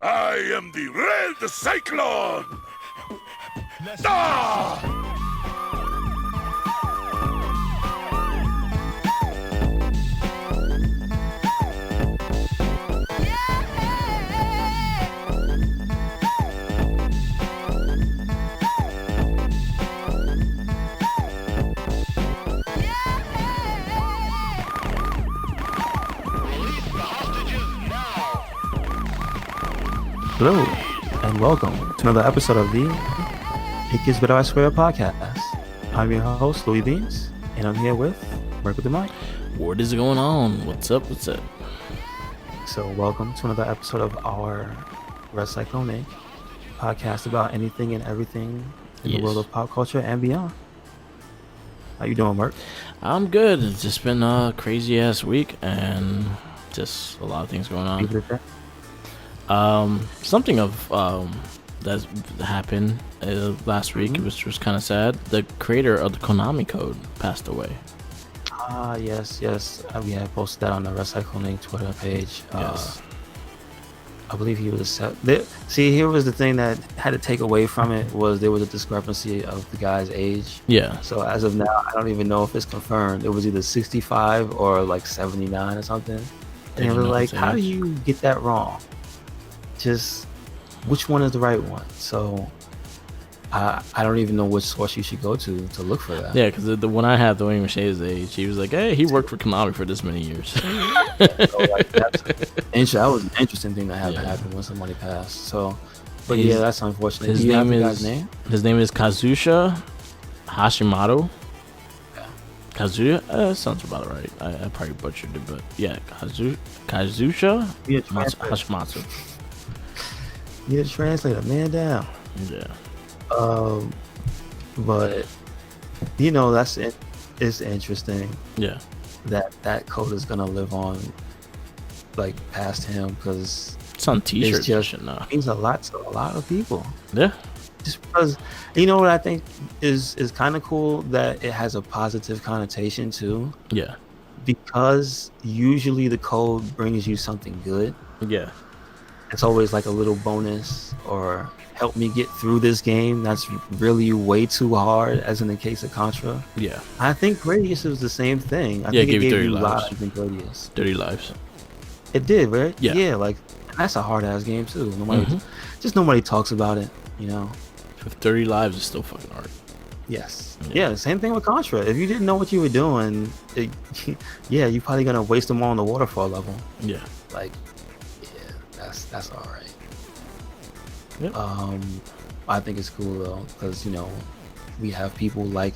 I am the Red Cyclone! Ah! Hello, and welcome to another episode of the It Gets Better I Swear podcast. I'm your host, Louis Beans, and I'm here with Work with the Mic. What is going on? What's up? So, welcome to another episode of our RedCycloneInc podcast about anything and everything in the world of pop culture and beyond. How you doing, Mark? I'm good. It's just been a crazy ass week and just a lot of things going on. Something of that happened last week, which was kind of sad. The creator of the Konami code passed away. Yes. We had posted that on the RedCycloneInc Twitter page. Yes. I believe he was see, here was the thing that had to take away from it was there was a discrepancy of the guy's age. Yeah. So as of now, I don't even know if it's confirmed. It was either 65 or like 79 or something. And it was like, how do you get that wrong? Just which one is the right one? So I don't even know which source you should go to look for that. Yeah, because the one I had don't even say his age. He was like, hey, he worked for Konami for this many years. So, like, that was an interesting thing that happened when somebody passed. So, but yeah, that's unfortunate. His name is Kazuhisa Hashimoto. Yeah. Kazuya? Sounds about right. I probably butchered it, but yeah, Kazuhisa Hashimoto. Need a translator, man down. Yeah. But you know, it's interesting. Yeah. That code is gonna live on, like, past him, because it's on T-shirts. It means a lot to a lot of people. Yeah. Just because, you know what I think is kind of cool, that it has a positive connotation too. Yeah. Because usually the code brings you something good. Yeah. It's always like a little bonus or help me get through this game that's really way too hard, as in the case of Contra. Yeah. I think Gradius was the same thing. I think it gave 30 you lives. in Gradius. 30 lives. It did, right? Yeah. Yeah, like, that's a hard ass game too. Nobody talks about it, you know. With 30 lives, it's still fucking hard. Yes. Yeah, same thing with Contra. If you didn't know what you were doing, you're probably gonna waste them all on the waterfall level. Yeah. Like, that's all right. Yep. I think it's cool though, because, you know, we have people like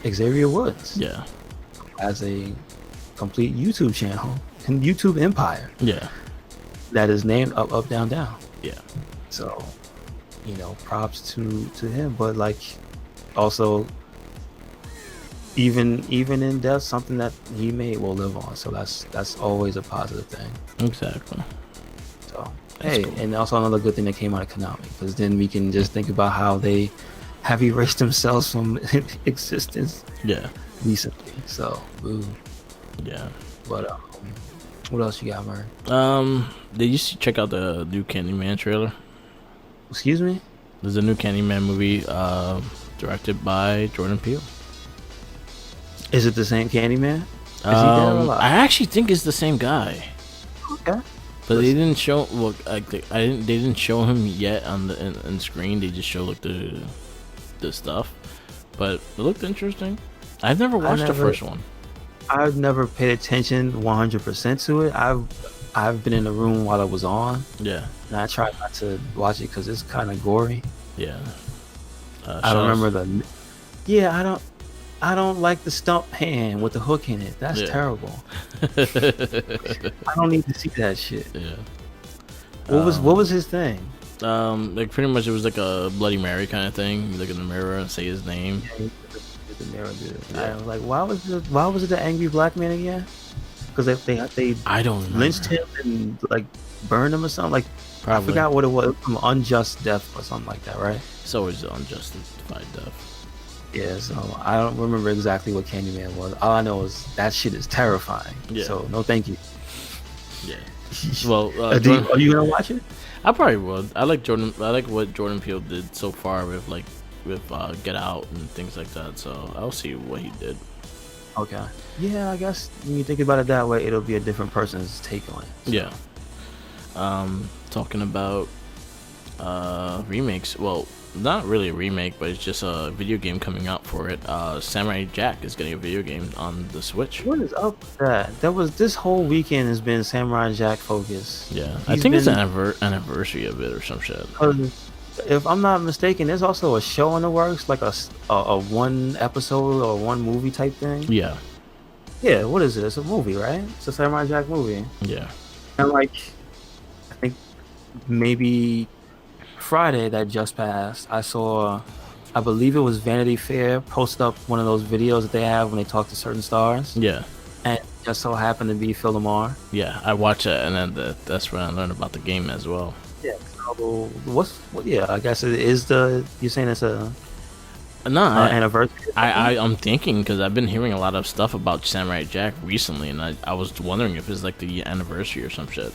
Xavier Woods. Yeah. As a complete YouTube channel and YouTube empire. Yeah. That is named Up, Down, Down. Yeah. So, you know, props to him, but like, also, even in death, something that he made will live on. So that's always a positive thing. Exactly. So that's cool. And also another good thing that came out of Konami, because then we can just think about how they have erased themselves from existence. Yeah. Recently. So, ooh. Yeah. But what else you got, Murray? Did you check out the new Candyman trailer? Excuse me? There's a new Candyman movie directed by Jordan Peele. Is it the same Candyman? Is he dead or alive? I actually think it's the same guy. Okay. But they didn't show. Well, they didn't show him yet on the screen. They just showed like the stuff. But it looked interesting. I've never watched the first one. I've never paid attention 100% to it. I've been in the room while it was on. Yeah. And I tried not to watch it because it's kind of gory. Yeah. I don't remember the. Yeah, I don't like the stump hand with the hook in it. That's terrible. I don't need to see that shit. Yeah. What was his thing? Like, pretty much it was like a Bloody Mary kind of thing. You look in the mirror and say his name. Yeah, the mirror did. Yeah. I was like, why was it the angry black man again? Because they I don't remember. Lynched him and like burned him or something. Like, probably. I forgot what it was. Some unjust death or something like that, right? It's always unjustified death. Yeah, so I don't remember exactly what Candyman was. All I know is that shit is terrifying. Yeah. So no thank you. Yeah. Well, Are you gonna watch it? I probably would. I like Jordan. I like what Jordan Peele did so far with Get Out and things like that. So I'll see what he did. Okay. Yeah, I guess when you think about it that way, it'll be a different person's take on it. So. Yeah. Talking about remakes. Well, not really a remake, but it's just a video game coming out for it. Samurai Jack is getting a video game on the Switch. What is up with that? This whole weekend has been Samurai Jack focus. Yeah, I think it's an anniversary of it or some shit. If I'm not mistaken, there's also a show in the works, like a one episode or one movie type thing. Yeah. Yeah, what is it? It's a movie, right? It's a Samurai Jack movie. Yeah. And like, I think maybe Friday that just passed, I saw, I believe it was Vanity Fair posted up one of those videos that they have when they talk to certain stars. Yeah. And it just so happened to be Phil Lamar. Yeah, I watched it, and then that's when I learned about the game as well. Yeah. So yeah, I guess it is you're saying it's a anniversary. I'm thinking because I've been hearing a lot of stuff about Samurai Jack recently, and I was wondering if it's like the anniversary or some shit.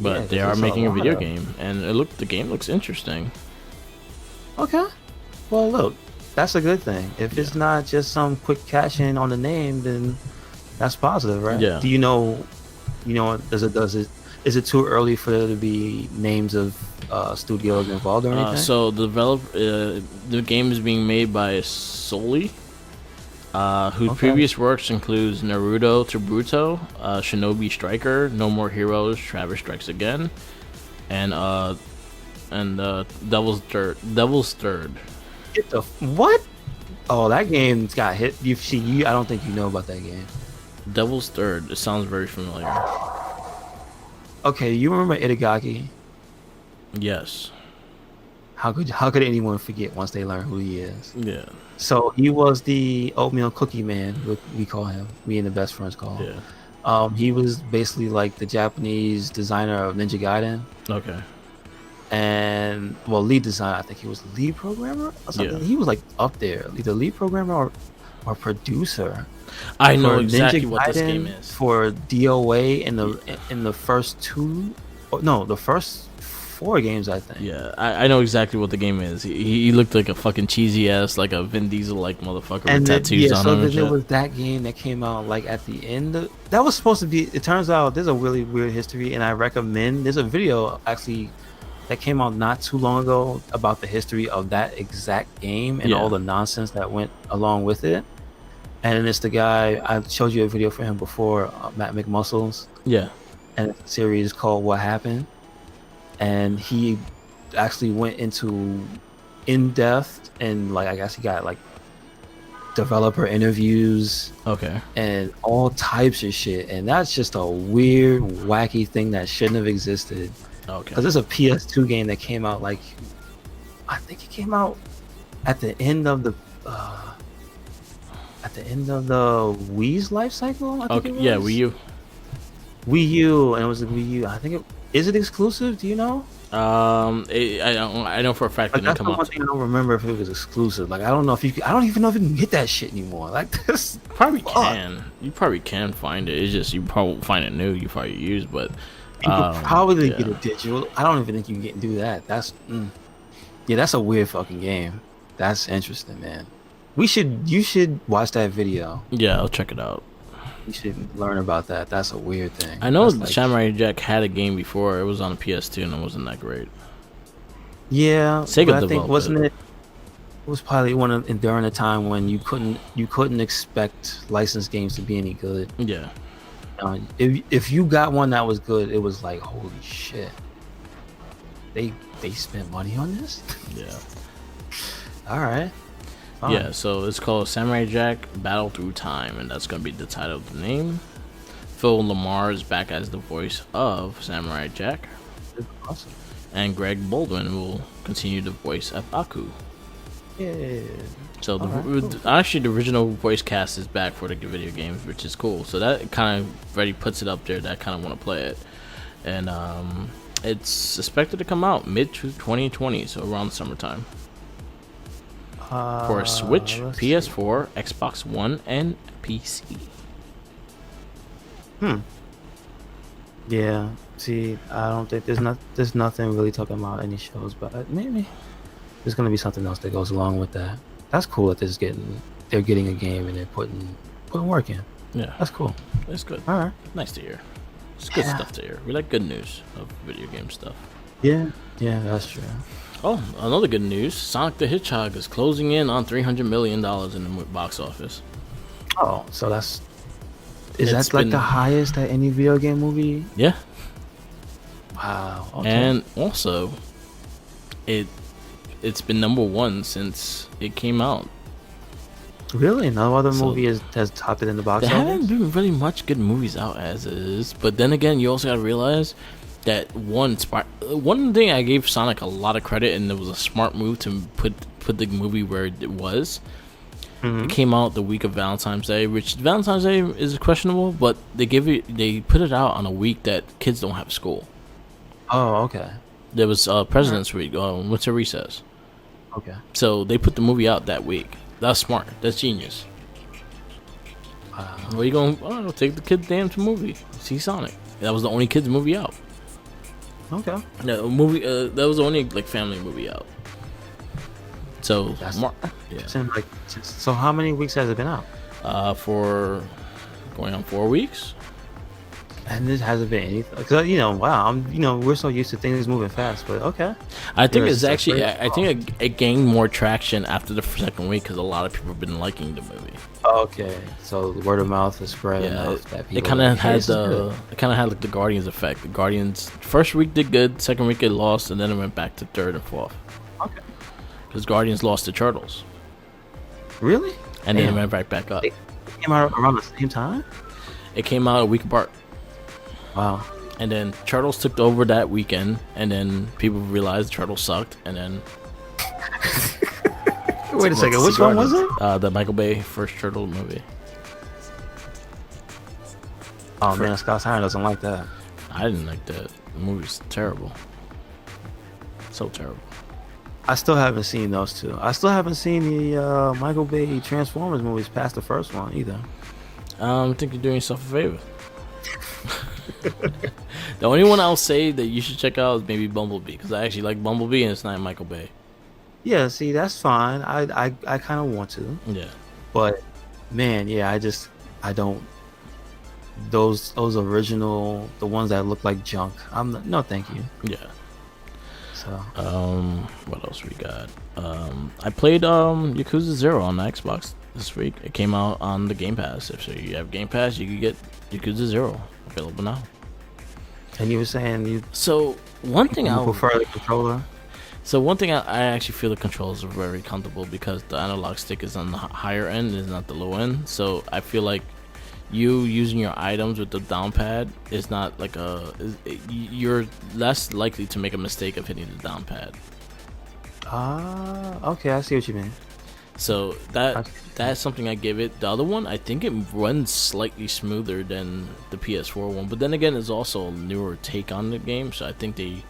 But Yeah, they are making a video game, and the game looks interesting. Okay. Well, look, that's a good thing. If it's not just some quick cash in on the name, then that's positive, right? Yeah. Do you know? Is it too early for there to be names of studios involved or anything? So the game is being made by Soli, whose previous works includes Naruto to Bruto, Shinobi Striker, No More Heroes, Travis Strikes Again, and Devil's Third. Get the what? Oh, that game's got hit. I don't think you know about that game. Devil's Third. It sounds very familiar. Okay, you remember Itagaki? Yes. How could anyone forget once they learn who he is? Yeah. So he was the oatmeal cookie man. We call him. Me and the best friends call him. Yeah. He was basically like the Japanese designer of Ninja Gaiden. Okay. And lead designer. I think he was lead programmer or something. Yeah. He was like up there, either lead programmer or producer. I know exactly what this game is. For DOA in the first the first 4 games, I think. Yeah, I know exactly what the game is. He looked like a fucking cheesy ass, like a Vin Diesel like motherfucker with tattoos on him. So there was that game that came out like at the end. That was supposed to be. It turns out there's a really weird history, and I recommend. There's a video actually that came out not too long ago about the history of that exact game and all the nonsense that went along with it. And it's the guy, I showed you a video for him before, Matt McMuscles. Yeah. And it's a series called What Happened. And he actually went into in-depth and like, I guess he got like developer interviews. Okay. And all types of shit. And that's just a weird, wacky thing that shouldn't have existed. Okay. Because there's a PS2 game that came out like, I think it came out at the end of the Wii's life cycle. I think it was. Yeah, Wii U. Wii U, and it was a Wii U. I think is it exclusive? Do you know? I know for a fact that it didn't come out. One thing I don't remember if it was exclusive. Like I don't know if I don't even know if you can get that shit anymore. Like this, probably can. You probably can find it. It's just you probably find it new. You probably use, but you could probably get it digital. I don't even think you can do that. That's that's a weird fucking game. That's interesting, man. You should watch that video. Yeah, I'll check it out. You should learn about that. That's a weird thing. I know Samurai Jack had a game before. It was on a PS2 and it wasn't that great. Yeah, Sega I think wasn't it? It was probably during a time when you couldn't expect licensed games to be any good. Yeah. If you got one that was good, it was like holy shit. They spent money on this. Yeah. All right. Fine. Yeah, so it's called Samurai Jack Battle Through Time, and that's going to be the title of the name. Phil Lamar is back as the voice of Samurai Jack. Awesome. And Greg Baldwin will continue to voice of Aku. Yeah. So actually the original voice cast is back for the video games, which is cool. So that kind of already puts it up there that I kind of want to play it. And it's expected to come out mid-2020, so around summertime. For Switch, PS4, Xbox One, and PC. Yeah. See, I don't think there's nothing really talking about any shows, but maybe there's gonna be something else that goes along with that. That's cool that they're getting a game and they're putting work in. Yeah, That's cool. it's good. All right. Nice to hear. It's good Yeah. stuff to hear. We like good news of video game stuff. Yeah. Yeah, that's true. Oh, another good news: Sonic the Hedgehog is closing in on $300 million in the box office. Oh, so is It's that like been- the highest that any video game movie? Yeah, Wow. Okay. and also, it's been number one since it came out. really, no other So- movie has topped it in the box There office. haven't been really much good movies out as it is, but then again, you also gotta realize that one thing I gave Sonic a lot of credit, and it was a smart move to put the movie where it was. It came out the week of Valentine's Day, which Valentine's Day is questionable, but they put it out on a week that kids don't have school. Oh, okay. There was President's Week, winter recess, Okay. so they put the movie out that week. That's smart. That's genius. Wow. Where you going? Oh, take the kids damn to movie. See Sonic. That was the only kids movie out. Okay. No movie. That was the only like family movie out. So That's yeah. Seems like so. How many weeks has it been out? For going on 4 weeks. And this hasn't been anything. Cause wow. We're so used to things moving fast, but okay. I think Yeah, it's it's actually. like I think it gained more traction after the second week because a lot of people have been liking the movie. Okay. So word of mouth is spread Yeah, enough that it people. kind of like, "Hey, had this is good." it kind of had like the Guardians effect. The Guardians first week did good, second week it lost, and then it went back to third and fourth. Okay. Because Guardians lost to Turtles, Really? and then Damn. it went right back up. It came out around the same time. It came out a week apart. Wow. And then Turtles took over that weekend, and then people realized Turtles sucked, and then Wait a second. Which one was it? the Michael Bay first Turtle movie. Oh man, Scott Steiner doesn't like that. I didn't like that. The movie's terrible. So terrible. I still haven't seen those two. I still haven't seen the Michael Bay Transformers movies past the first one either. I think you're doing yourself a favor. The only one I'll say that you should check out is maybe Bumblebee, because I actually like Bumblebee and it's not Michael Bay. Yeah, see, that's fine. I kind of want to, Yeah. but man, yeah, I don't. Those original, the ones that look like junk. No, thank you. Yeah. So What else we got? I played Yakuza 0 on the Xbox this week. It came out on the Game Pass. If so you have Game Pass, you can get Yakuza 0 available now. and you were saying you So one thing I prefer the controller. So one thing I actually feel the controls are very comfortable because the analog stick is on the higher end, is not the low end. So I feel like you using your items with the down pad is not like you're less likely to make a mistake of hitting the down pad. Okay, I see what you mean. So that's something I give it. The other one, I think it runs slightly smoother than the PS4 one, but then again, it's also a newer take on the game, so I think they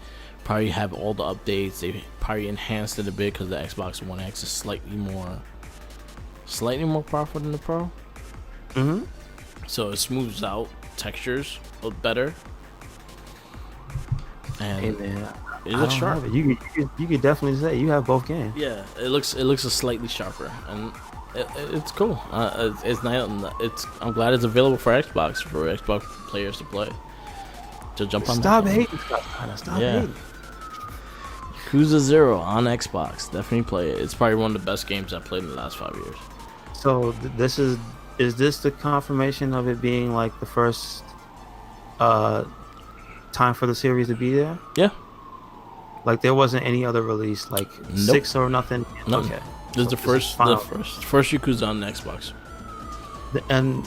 probably have all the updates. They probably enhanced it a bit because the Xbox One X is slightly more powerful than the Pro. Mm-hmm. So it smooths out textures a bit better, and Hey man, it I looks don't sharp. have it. You could definitely say you have both games. Yeah, it looks a slightly sharper, and it's cool. It's nice. I'm glad it's available for Xbox players to play. To jump on. Stop that. hating, Scott. Stop Yeah. hating. Yakuza 0 on Xbox. Definitely play it. It's probably one of the best games I've played in the last 5 years. So this is this the confirmation of it being like the first time for the series to be there? Yeah. Like there wasn't any other release, like Nope. 6 or nothing. No. Okay. This is So the first final. first Yakuza on the Xbox. And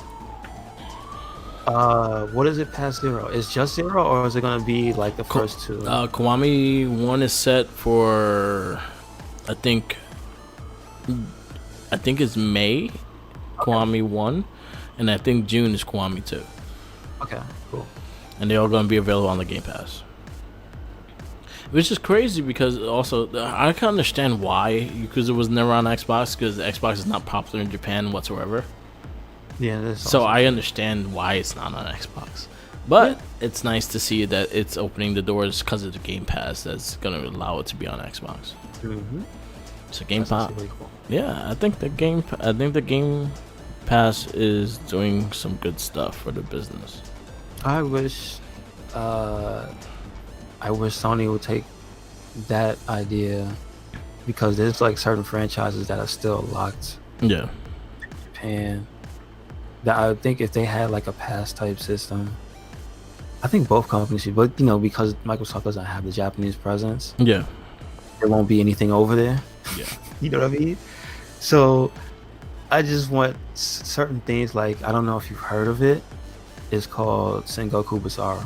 what is it past 0? Is just 0, or is it gonna be like the first two? Kiwami 1 is set for I think it's May. Kiwami 1, and I think June is Kiwami 2. Okay, cool. And they're all going to be available on the Game Pass. Which is crazy because also I can understand why Yakuza was never on Xbox, because Xbox is not popular in Japan whatsoever. Yeah. This So I understand why it's not on Xbox. But it's nice to see that it's opening the doors because of the Game Pass. That's gonna allow it to be on Xbox. Mm-hmm. So Game That's Pass. actually really cool. Yeah, I think the Game Pass is doing some good stuff for the business. I wish Sony would take that idea, because there's like certain franchises that are still locked Yeah. in Japan, that I think if they had like a pass type system, I think both companies should, but because Microsoft doesn't have the Japanese presence, Yeah. there won't be anything over there. Yeah. You know what I mean? So I just want certain things, like, I don't know if you've heard of it. It's called Sengoku Basara.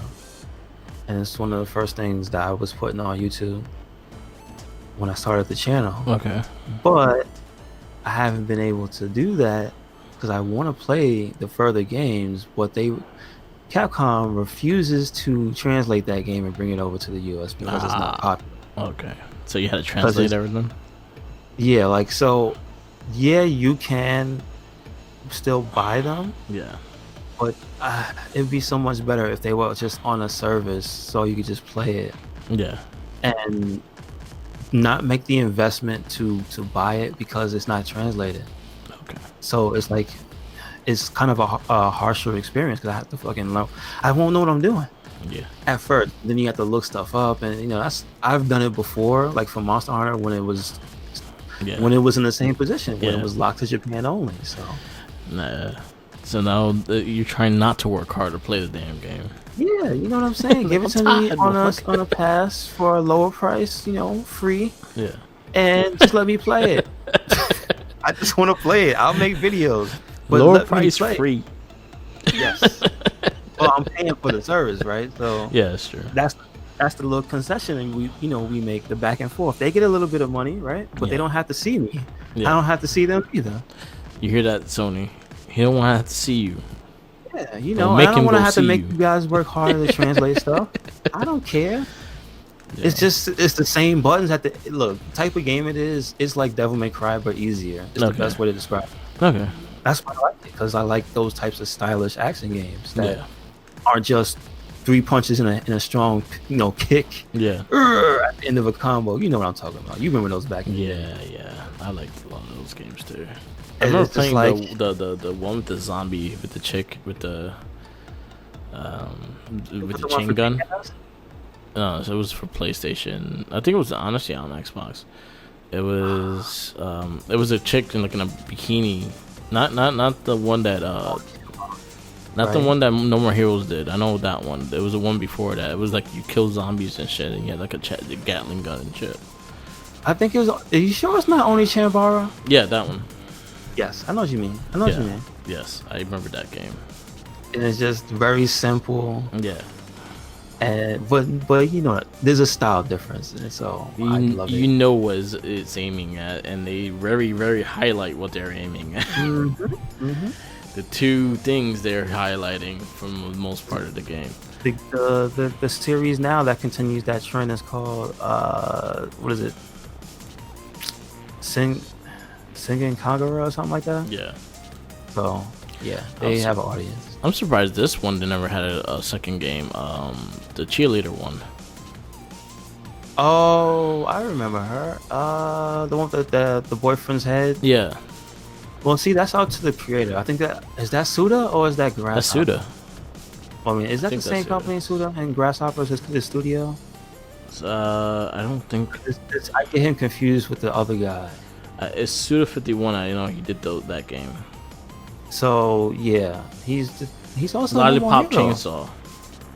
And it's one of the first things that I was putting on YouTube when I started the channel. Okay. But I haven't been able to do that because I want to play the further games, but Capcom refuses to translate that game and bring it over to the US because it's not popular. Okay. So you had to translate everything? Yeah, like, so, yeah, you can still buy them, Yeah. but it'd be so much better if they were just on a service so you could just play it Yeah. and not make the investment to buy it because it's not translated. Okay. So it's like, it's kind of a harsher experience because I have to fucking learn. I won't know what I'm doing Yeah. at first. Then you have to look stuff up, and I've done it before, like for Monster Hunter when it was in the same position, when it was locked to Japan only. So Nah. So now you're trying not to work hard to play the damn game. yeah, you know what I'm saying? Give it to me on a pass for a lower price, free, Yeah. and just let me play it. I just want to play it. I'll make videos, but Lower let me price, play. free. Yes. Well, I'm paying for the service, right? So Yeah, that's true. that's the little concession, and we make the back and forth. They get a little bit of money, right? But they don't have to see me. Yeah. I don't have to see them either. You hear that, Sony? He don't want to have to see you. Yeah, Don't make I don't him want to go have to see make you. you guys work harder to translate stuff. I don't care. Yeah. It's the same buttons at the look. Type of game it is. It's like Devil May Cry, but easier. It's the best way to describe it. Okay. That's why I like it, because I like those types of stylish action games that Yeah. aren't just 3 punches in a strong kick. Yeah. At the end of a combo. You know what I'm talking about. You remember those back in the day. Yeah. I liked a lot of those games too. I And remember it's just playing like, the one with the zombie, with the chick, with the one chain for gun. Dreamcast? No, so it was for PlayStation. I think it was honestly on Xbox. It was a chick in like in a bikini. Not the one that not the Right. one that No More Heroes did. I know that one. There was the one before that. It was like you kill zombies and shit, and you had like a Gatling gun and shit. I think it was. Are you sure it's not only Chambara? Yeah, that one. Yes, I know what you mean. I know what you mean. Yes, I remember that game. And it's just very simple. Yeah. And but there's a style difference, and so I love it. You know what it's aiming at, and they very, very highlight what they're aiming at. Mm-hmm. The two things they're highlighting from the most part of the game. The series now that continues that trend is called what is it? Singing Kagura or something like that. Yeah. So yeah, they have an audience. I'm surprised this one they never had a second game. The cheerleader one. Oh, I remember her. The one with the boyfriend's head. Yeah. Well, see, that's out to the creator. I think is that Suda or is that Grasshopper? That's Suda. Well, I mean, is that the think same that's Suda. company, Suda, and Grasshopper's his studio? I don't think I get him confused with the other guy. it's Suda 51. I know he did that game. So yeah, he's also Lollipop No More Hero. Chainsaw.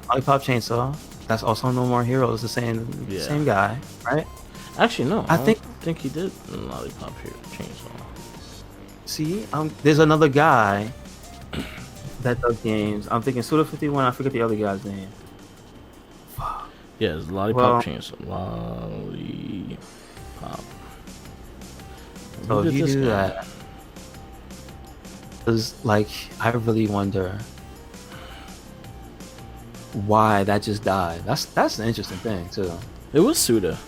Lollipop Chainsaw. That's also No More Heroes. The same guy, right? Actually, no. I don't think- think he did Lollipop Chainsaw. See, there's another guy that does games. I'm thinking Suda 51. I forget the other guy's name. Yeah, it's Lollipop Well- Chainsaw. Lollipop. So Who if did you this do guy? that, because like I really wonder why that just died. That's an interesting thing too. It was Suda.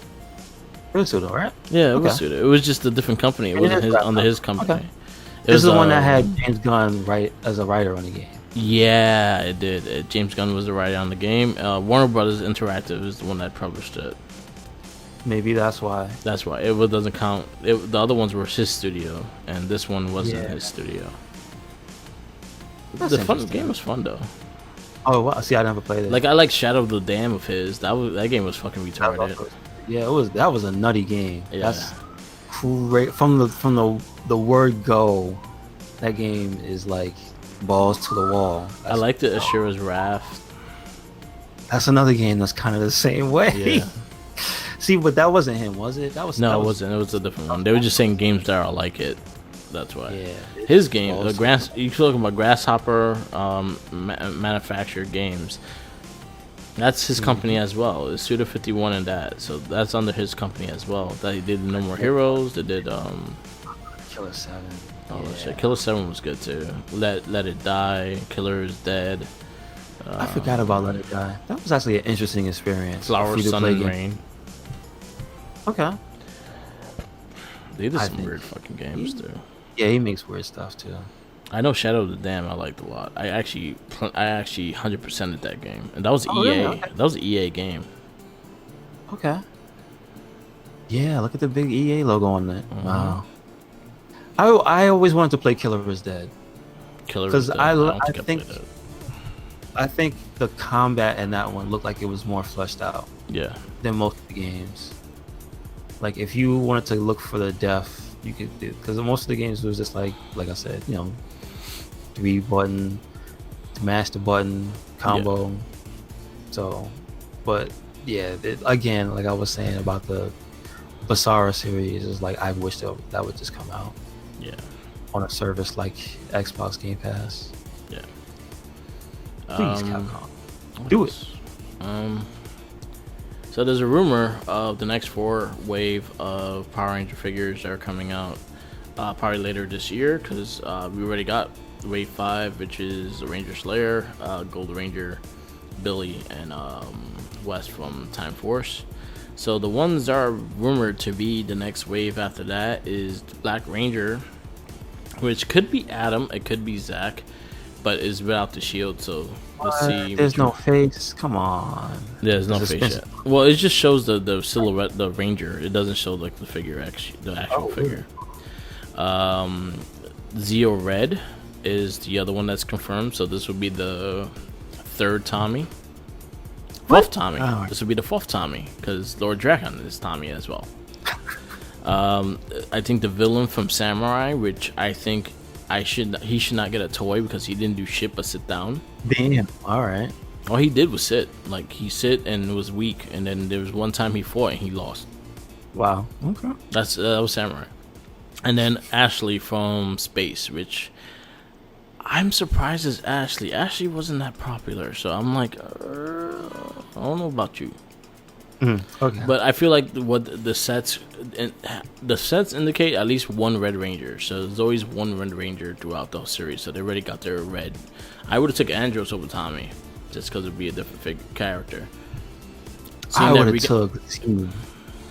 It was Suda, right? Yeah, it was Okay. Suda. It was just a different company. It It wasn't is under his company. Okay. It This is was, the one that had James Gunn as a writer on the game. Yeah, it did. James Gunn was the writer on the game. Warner Brothers Interactive is the one that published it. Maybe that's why. That's why it doesn't count. The other ones were his studio, and this one wasn't his studio. That's The game was fun though. Oh, wow. See, I never played it. Like I like Shadow of the Dam of his. That game was fucking retarded. Yeah, that was a nutty game. Yeah. That's great. From the word go, that game is like balls to the wall. I liked it. Ashura's Wrath. That's another game that's kind of the same way. Yeah. See, but that wasn't him, was it? That it wasn't. It was a different one. They were just saying games that are like it. That's why. Yeah. His game, you're talking about Grasshopper Manufactured Games. That's his company as well. It's Suda 51 and that. So that's under his company as well. That he did No More Heroes. They did Killer 7. Oh shit, Killer 7 was good too. Let It Die. Killer is Dead. I forgot about Let It Die. That was actually an interesting experience. Flower, Sun, and Rain. Okay. They did some weird fucking games too. Yeah, he makes weird stuff too. I know Shadow of the Dam I liked a lot. I actually 100%ed that game, and that was EA. Really? Okay. That was an EA game. Okay. Yeah, look at the big EA logo on it. Mm-hmm. Wow. I always wanted to play Killer is Dead. Because I think the combat in that one looked like it was more fleshed out. Yeah. Than most of the games. Like if you wanted to look for the death, you could do, because most of the games was just like I said, 3 button, mash the button combo. Yeah. So, but yeah, again, like I was saying about the Basara series, is like I wish that would just come out. Yeah. On a service like Xbox Game Pass. Yeah. Please, Capcom, do it. So there's a rumor of the next 4 wave of Power Ranger figures that are coming out probably later this year, because we already got Wave 5, which is the Ranger Slayer, Gold Ranger, Billy, and West from Time Force. So the ones that are rumored to be the next wave after that is Black Ranger, which could be Adam, it could be Zach, but is without the shield, so we'll see. There's no face. Come on. There's no face yet. Well, it just shows the silhouette, the Ranger. It doesn't show like the figure, the actual figure. Zeo Red is the other one that's confirmed. So this would be the 3rd Tommy. 4th Tommy. Oh. This would be the 4th Tommy, because Lord Dragon is Tommy as well. I think the villain from Samurai, which I think he should not get a toy because he didn't do shit but sit down. Damn. All right. All he did was sit. Like he sit and was weak, and then there was one time he fought and he lost. Wow. Okay. That was Samurai. And then Ashley from Space, which I'm surprised is Ashley. Ashley wasn't that popular, so I'm like, I don't know about you. Okay. But I feel like what the sets indicate at least 1 Red Ranger. So there's always 1 Red Ranger throughout the series. So they already got their red. I would have took Andros over Tommy, just because it'd be a different character. I would have took Team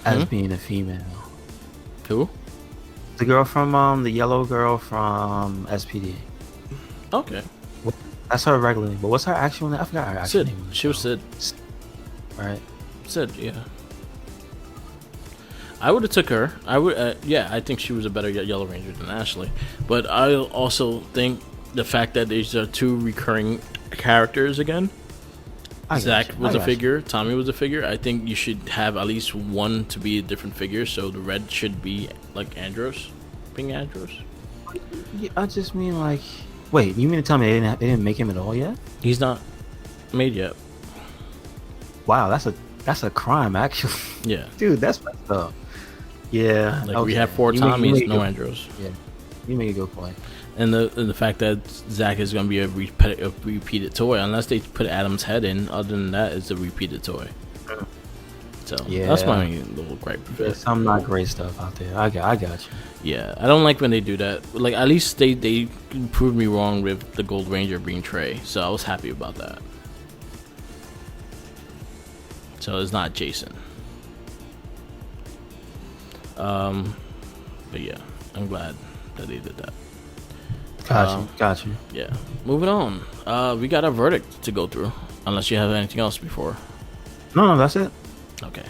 as being a female. Who? The girl from the yellow girl from SPD. Okay. That's her regular name, but what's her actual name? I forgot her actual name. She was Sid. Right. Sid, yeah. I would have took her. I would, I think she was a better Yellow Ranger than Ashley. But I also think the fact that these are 2 recurring characters again. Zach was a figure. Tommy was a figure. I think you should have at least 1 to be a different figure. So the red should be like Andros, being Andros. Yeah, I just mean like, wait, you mean to tell me they didn't make him at all yet? He's not made yet. Wow, that's a crime, actually. Yeah, dude, that's messed up. Yeah, like we have 4 Tommies, no Andros. Yeah, you make a good point. And the fact that Zach is going to be a repeated toy, unless they put Adam's head in. Other than that, it's a repeated toy. So yeah, that's my little gripe. There's some not great stuff out there. I got you. Yeah, I don't like when they do that. Like at least they proved me wrong with the Gold Ranger being Trey, so I was happy about that. So it's not Jason. But yeah, I'm glad that they did that. Got you. Yeah. Moving on. We got a verdict to go through. Unless you have anything else before. No, that's it. Okay.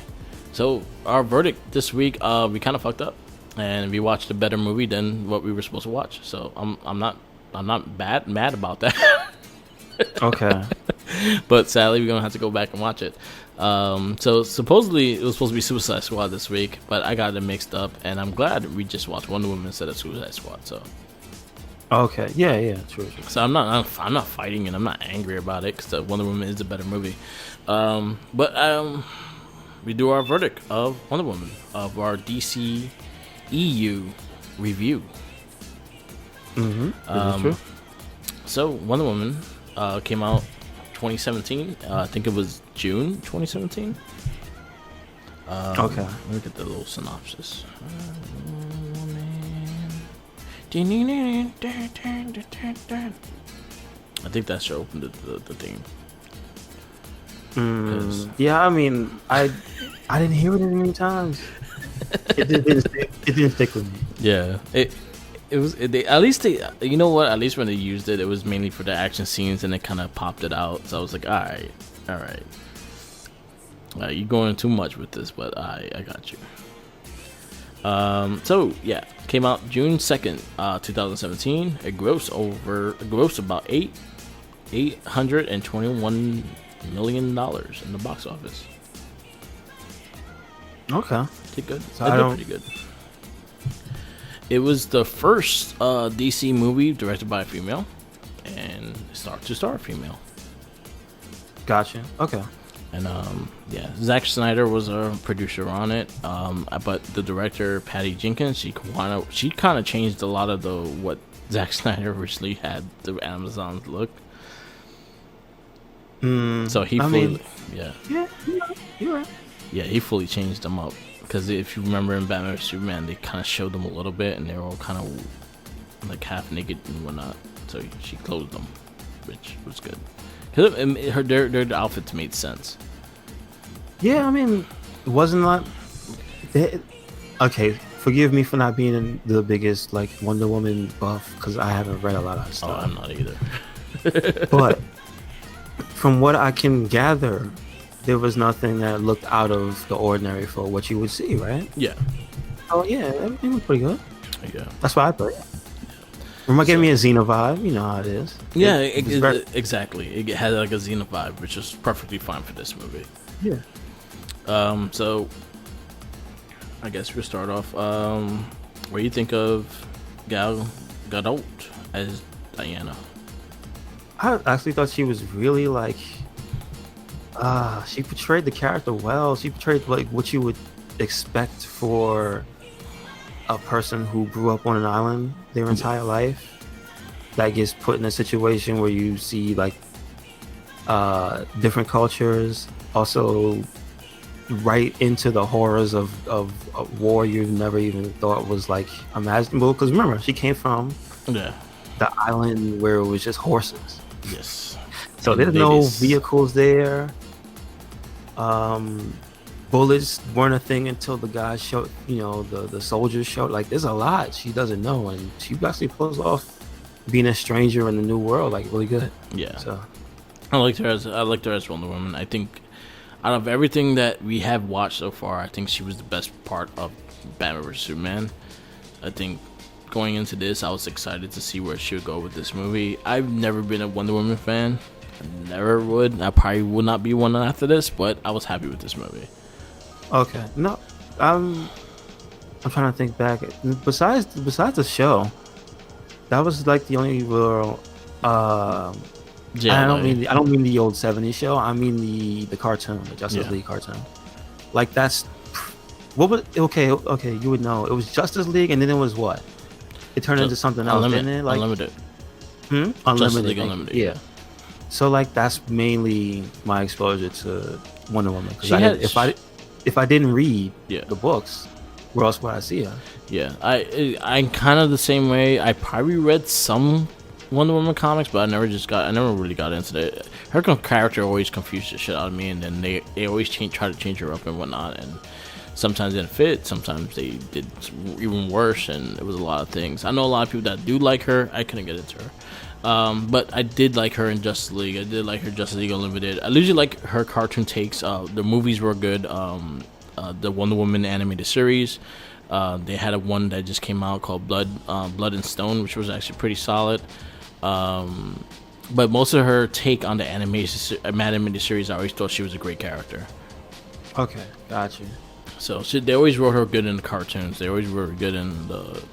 So our verdict this week, we kind of fucked up, and we watched a better movie than what we were supposed to watch. So I'm not mad about that. Okay. But sadly, we're gonna have to go back and watch it. So supposedly it was supposed to be Suicide Squad this week, but I got it mixed up, and I'm glad we just watched Wonder Woman instead of Suicide Squad. So. Okay. Yeah. True. So I'm not fighting and I'm not angry about it because Wonder Woman is a better movie. But we do our verdict of Wonder Woman of our DC EU review. True. So Wonder Woman came out 2017. I think it was June 2017. Okay. Let me get the little synopsis. I think that should open the theme. Yeah, I mean, I didn't hear it as many times. It didn't stick with me. Yeah, at least you know what? At least when they used it, it was mainly for the action scenes, and they kind of popped it out. So I was like, all right. You're going too much with this, but I got you. So yeah, came out June 2nd, 2017. It grossed about $821 million in the box office. Okay. Did good. So It did pretty good. It was the first DC movie directed by a female and star female. Gotcha. Okay. And yeah, Zack Snyder was a producer on it. But the director Patty Jenkins, she kind of changed a lot of what Zack Snyder originally had the Amazon look. So he Yeah, you're right. Yeah, he fully changed them up. Because if you remember in Batman vs Superman, they kind of showed them a little bit, and they were all kind of like half naked and whatnot. So she clothed them, which was good. Because their outfits made sense. Yeah, I mean, wasn't that... Okay, forgive me for not being the biggest like Wonder Woman buff, because I haven't read a lot of stuff. Oh, I'm not either. But from what I can gather, there was nothing that looked out of the ordinary for what you would see, right? Yeah. Oh yeah, everything was pretty good. Yeah. That's why I put it. Remember, giving me a Xena vibe. You know how it is. Yeah, exactly. It had like a Xena vibe, which is perfectly fine for this movie. Yeah. So I guess we'll start off. What do you think of Gal Gadot as Diana? I actually thought she was really like, she portrayed the character well. She portrayed like what you would expect for a person who grew up on an island their entire life, that gets put in a situation where you see like different cultures, also right into the horrors of war you never even thought was like imaginable. Because remember, she came from the island where it was just horses. Yes. So there's no vehicles there. Bullets weren't a thing until the guys showed, the soldiers showed. Like, there's a lot she doesn't know, and she actually pulls off being a stranger in the new world like really good. Yeah. So I liked her as Wonder Woman. I think out of everything that we have watched so far, I think she was the best part of Batman vs Superman. I think going into this, I was excited to see where she would go with this movie. I've never been a Wonder Woman fan. I never would. I probably would not be one after this, but I was happy with this movie. Okay. No, I'm trying to think back. Besides the show, that was like the only real. I don't mean the old '70s show. I mean the cartoon, the Justice League cartoon. Like that's what was okay. You would know. It was Justice League, and then it was what? It turned into something else, didn't it? Like Unlimited. Unlimited. League Unlimited. Yeah. So like that's mainly my exposure to Wonder Woman. Because if I didn't read the books, where else would I see her? Yeah, I'm kind of the same way. I probably read some Wonder Woman comics, but I never really got into it. Her character always confused the shit out of me, and then they always try to change her up and whatnot. And sometimes didn't fit, sometimes they did even worse, and it was a lot of things. I know a lot of people that do like her. I couldn't get into her. But I did like her in Justice League. I did like her Justice League Unlimited. I usually like her cartoon takes. The movies were good. The Wonder Woman animated series. They had a one that just came out called Blood and Stone, which was actually pretty solid. But most of her take on the animated series, I always thought she was a great character. Okay, gotcha. So they always wrote her good in the cartoons. They always wrote her good in the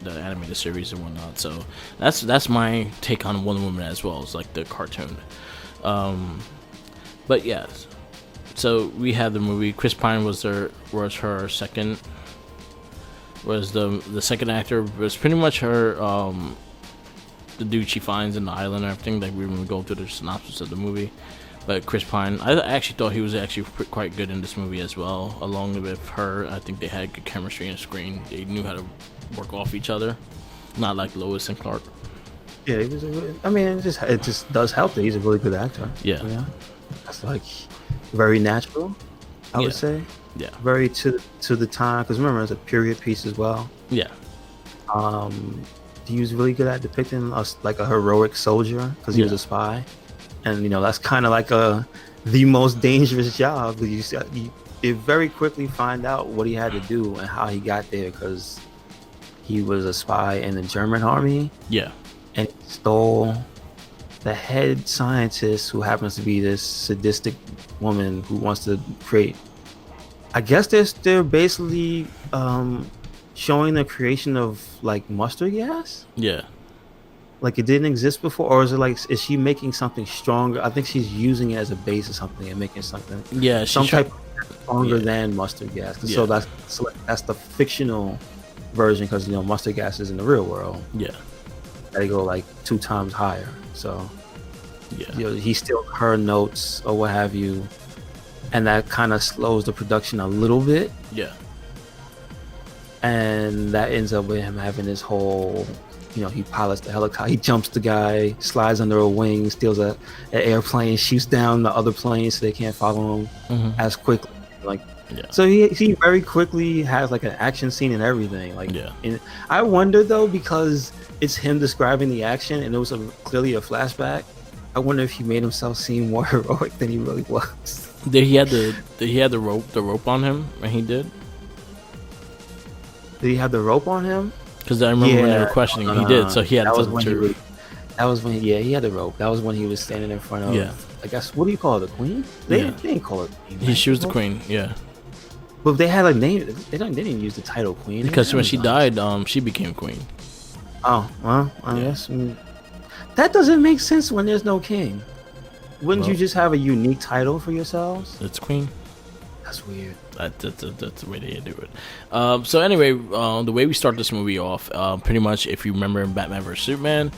animated series and whatnot. So that's my take on Wonder Woman as well as like the cartoon. But yeah, so we had the movie. Chris Pine was her second. Was the second actor was pretty much her the dude she finds in the island and everything. Like we were going through the synopsis of the movie. But Chris Pine, I actually thought he was actually quite good in this movie as well. Along with her, I think they had good chemistry on screen. They knew how to work off each other, not like Lois and Clark. Yeah, he was. It just does help that he's a really good actor. Yeah, that's like very natural. I would say. Yeah. Very to the time, because remember it's a period piece as well. Yeah. He was really good at depicting us like a heroic soldier because he was a spy. And that's kind of like the most dangerous job. You very quickly find out what he had to do and how he got there, because he was a spy in the German army. Yeah, and he stole the head scientist, who happens to be this sadistic woman who wants to create. I guess they're basically showing the creation of like mustard gas. Yeah. Like it didn't exist before, or is she making something stronger? I think she's using it as a base or something and making something. Yeah, some type of stronger than mustard gas. So that's the fictional version, because mustard gas is in the real world. Yeah, they go like 2 times higher. So he steals her notes or what have you, and that kind of slows the production a little bit. Yeah, and that ends up with him having this whole. He pilots the helicopter, he jumps the guy, slides under a wing, steals an airplane, shoots down the other plane so they can't follow him as quickly. So he very quickly has like an action scene and everything. And I wonder though, because it's him describing the action and it was clearly a flashback. I wonder if he made himself seem more heroic than he really was. Did he have the rope on him when he did? Did he have the rope on him? Because I remember when they were questioning, he did. So he had. That was when he had the rope. That was when he was standing in front of. Yeah. I guess, what do you call her, the queen? They didn't call her queen. Right? She was the queen. Yeah. But they had a name. They didn't use the title queen. Because when she died, she became queen. Oh well, I guess that doesn't make sense when there's no king. Wouldn't you just have a unique title for yourselves? It's queen. That's weird. That's the way they do it. So anyway, the way we start this movie off, pretty much, if you remember in Batman vs Superman,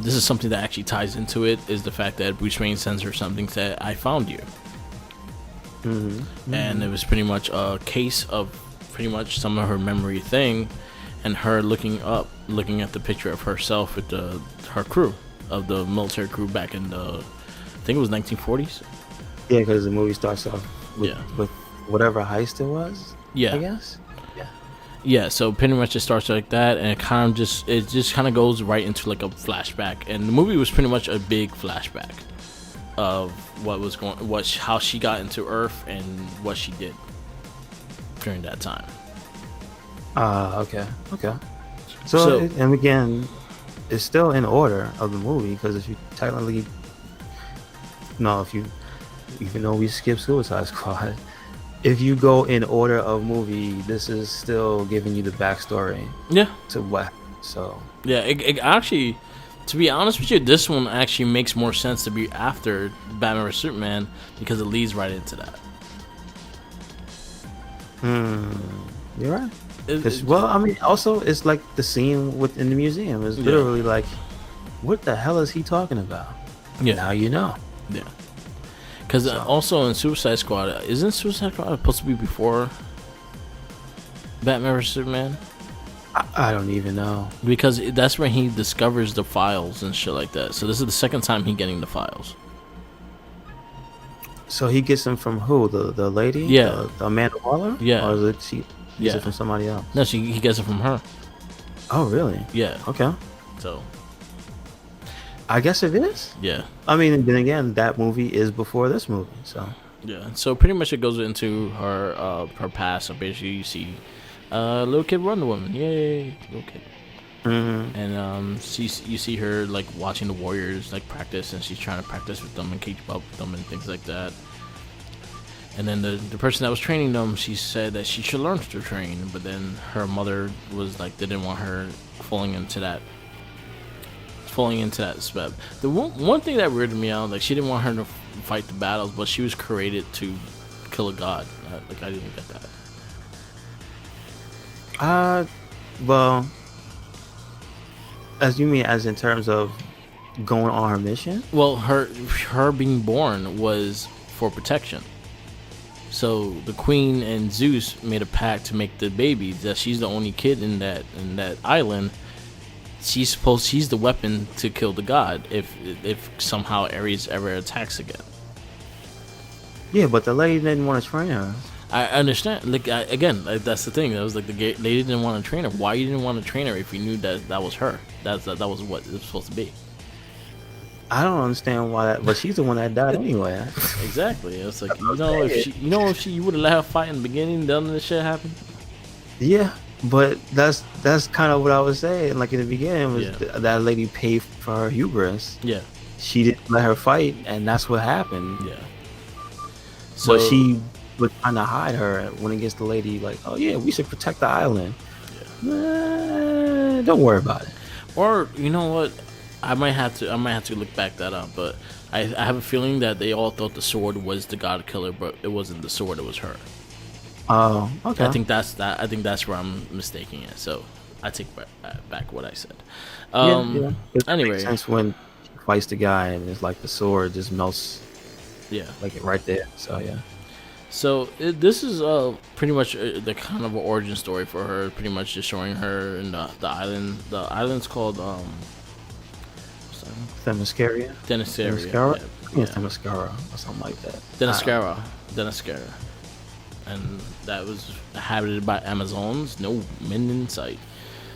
this is something that actually ties into it, is the fact that Bruce Wayne sends her something that I found you. And it was pretty much a case of pretty much some of her memory thing, and her looking at the picture of herself with her crew, of the military crew back in the, I think it was 1940s. Yeah, because the movie starts off with whatever heist it was. Yeah, I guess. Yeah, so pretty much it starts like that, and it just kind of goes right into like a flashback, and the movie was pretty much a big flashback of how she got into Earth and what she did during that time. Okay. So and again, it's still in order of the movie, because if you technically, even though we skipped Suicide Squad, if you go in order of movie, this is still giving you the backstory. Yeah. To what? So. Yeah, it actually, to be honest with you, this one actually makes more sense to be after Batman vs Superman, because it leads right into that. You're right. Also, it's like the scene in the museum is literally like, what the hell is he talking about? Yeah. Now you know. Yeah. Because also in Suicide Squad, isn't Suicide Squad supposed to be before Batman vs Superman? I don't even know. Because that's when he discovers the files and shit like that. So this is the second time he's getting the files. So he gets them from who? The lady? Yeah. The Amanda Waller? Yeah. Or is it she gets Yeah. it from somebody else? No, he gets it from her. Oh, really? Yeah. Okay. So I guess it is. yeah. I mean, then again, that movie is before this movie, so. Yeah. So pretty much it goes into her past. So basically, you see little kid Wonder Woman. Yay, little kid. Mm-hmm. And you see her like watching the Warriors like practice, and she's trying to practice with them and keep up with them and things like that. And then the person that was training them, she said that she should learn to train, but then her mother was like, didn't want her falling into that step. The one thing that weirded me out, like she didn't want her to fight the battles, but she was created to kill a god. Like I didn't get that. Well, as you mean, as in terms of going on her mission? Well, her being born was for protection. So the queen and Zeus made a pact to make the baby. That she's the only kid in that island. She's the weapon to kill the god if somehow Ares ever attacks again. Yeah, but the lady didn't want to train her. I understand. Like that's the thing. That was like the lady didn't want to train her. Why you didn't want to train her if you knew that was her? That was what it was supposed to be. I don't understand why that, but she's the one that died anyway. Exactly. It's like if she you would have let her fight in the beginning, none of this shit happened. Yeah, but that's kind of what I was saying. Like in the beginning, was that lady paid for her hubris. Yeah. She didn't let her fight, and that's what happened. Yeah. So but she was trying to hide her when it gets the lady like, oh yeah, we should protect the island. Yeah. Don't worry about it. Or you know what? I might have to look back that up, but I have a feeling that they all thought the sword was the god killer, but it wasn't the sword; it was her. Oh, okay. I think that's where I'm mistaking it. So I take back what I said. Yeah. Anyway, makes sense when she fights the guy and it's like the sword just melts. Yeah, like it right there. So yeah. So this is pretty much the kind of origin story for her. Pretty much just showing her in the island. The island's called Themyscira. Themyscira. Yeah. Themyscira or something like that. Themyscira. And that was inhabited by Amazons, no men in sight.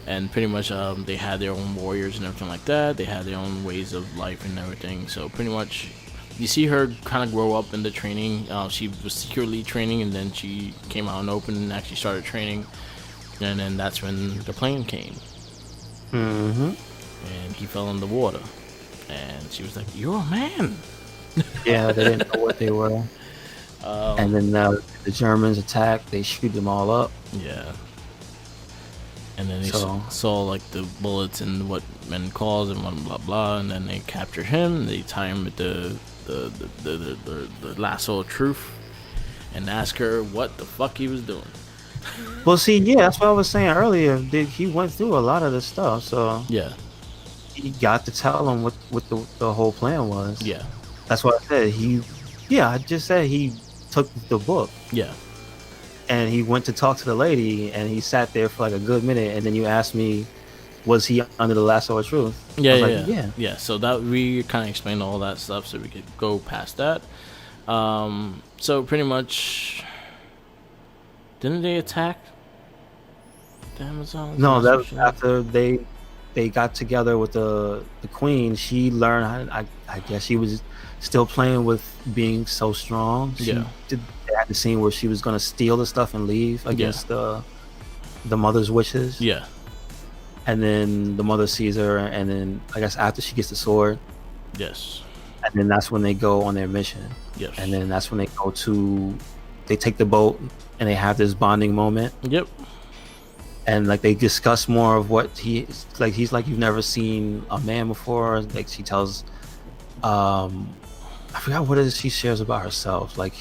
And pretty much they had their own warriors and everything like that. They had their own ways of life and everything. So pretty much you see her kind of grow up in the training. She was secretly training, and then she came out in the open and actually started training. And then that's when the plane came. Mm-hmm. And he fell in the water. And she was like, "You're a man." Yeah, they didn't know what they were. And then the Germans attack. They shoot them all up. Yeah. And then they saw like the bullets and what men calls and blah blah blah. And then they capture him. They tie him with the lasso of truth, and ask her what the fuck he was doing. Well, see, yeah, that's what I was saying earlier. He went through a lot of this stuff, so yeah. He got to tell him what the whole plan was. Yeah. That's what I said. I just said he took the book. Yeah. And he went to talk to the lady, and he sat there for like a good minute, and then you asked me, was he under the lasso of truth? Yeah. So that we kind of explained all that stuff, so we could go past that. So pretty much, didn't they attack the Amazons? No, that was after they got together with the queen. She learned how. I guess she was still playing with being so strong. They had the scene where she was gonna steal the stuff and leave against the mother's wishes. Yeah. And then the mother sees her, and then I guess after she gets the sword. Yes. And then that's when they go on their mission. Yes. And then that's when they take the boat, and they have this bonding moment. Yep. And like they discuss more of what he's like, you've never seen a man before. Like she tells, I forgot what it is she shares about herself. Like,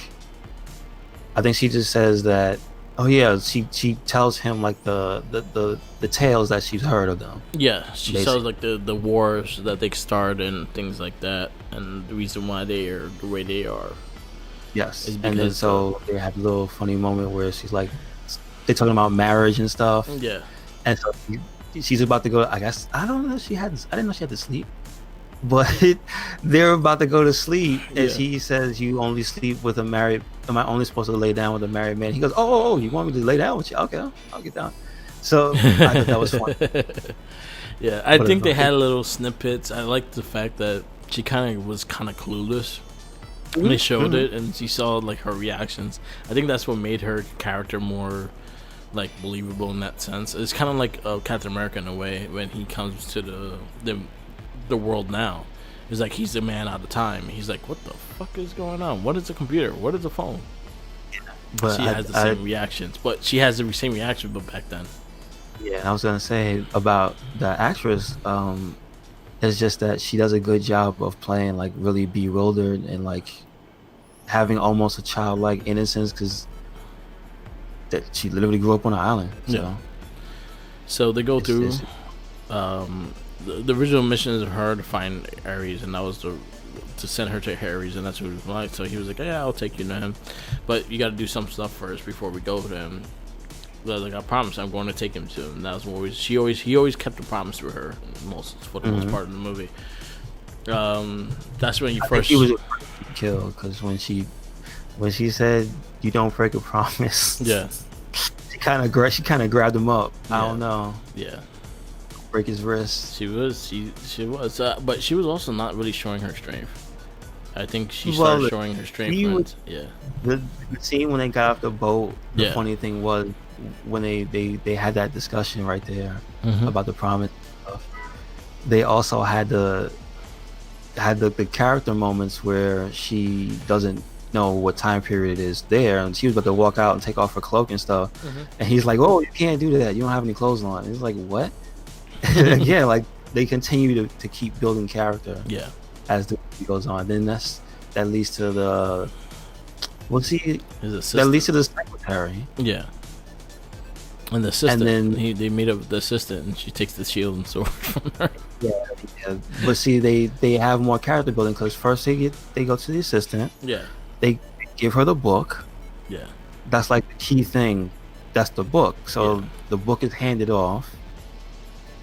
I think she just says that, oh yeah, she tells him like the tales that she's heard of them. Yeah, she tells like the wars that they start and things like that, and the reason why they are the way they are. Yes, and then so they have a little funny moment where she's like, they're talking about marriage and stuff. Yeah. And so she's about to go. I guess I didn't know she had to sleep. but they're about to go to sleep, and Yeah. she says, "You only sleep with a married. Am I only supposed to lay down with a married man?" He goes, "Oh, you want me to lay down with you? Okay, I'll get down." So I thought that was fun. Yeah, I But think they had little snippets. I liked the fact that she kind of was kind of clueless when they showed it, and she saw like her reactions. I think that's what made her character more like believable in that sense. It's kind of like Captain America in a way when he comes to the world now. It's like he's the man out of time. He's like, what the fuck is going on? What is a computer? What is a phone? But She has the same reactions, but she has the same reaction, but back then. yeah, I was gonna say about the actress. It's just that she does a good job of playing like really bewildered and like having almost a childlike innocence because that she literally grew up on an island. So Yeah. So they go through. The original mission is of her to find Ares, and that was to send her to Ares, and that's what he was like. So he was like, "Yeah, I'll take you to him, but you got to do some stuff first before we go to him." Like I promise, I'm going to take him to him. And that was what he always kept a promise for her for the most part of the movie. That's when you first. He was killed because when she said you don't break a promise, Yeah, she kind of grabbed him up. I don't know, yeah. break his wrist. She was, but she was also not really showing her strength. I think she started showing her strength. The scene when they got off the boat. The Yeah. funny thing was when they had that discussion right there about the promise stuff. They also had the character moments where she doesn't know what time period is there, and she was about to walk out and take off her cloak and stuff, and he's like, "Oh, you can't do that. You don't have any clothes on." And he's like, "What?" Yeah, like they continue to keep building character. Yeah. As the movie goes on, then that leads to the His assistant. that leads to the secretary. Yeah. And the assistant. And then they meet up with the assistant, and she takes the shield and sword from her. yeah. But see, they have more character building because first they go to the assistant. Yeah. They give her the book. Yeah. That's like the key thing. That's the book. So the book is handed off.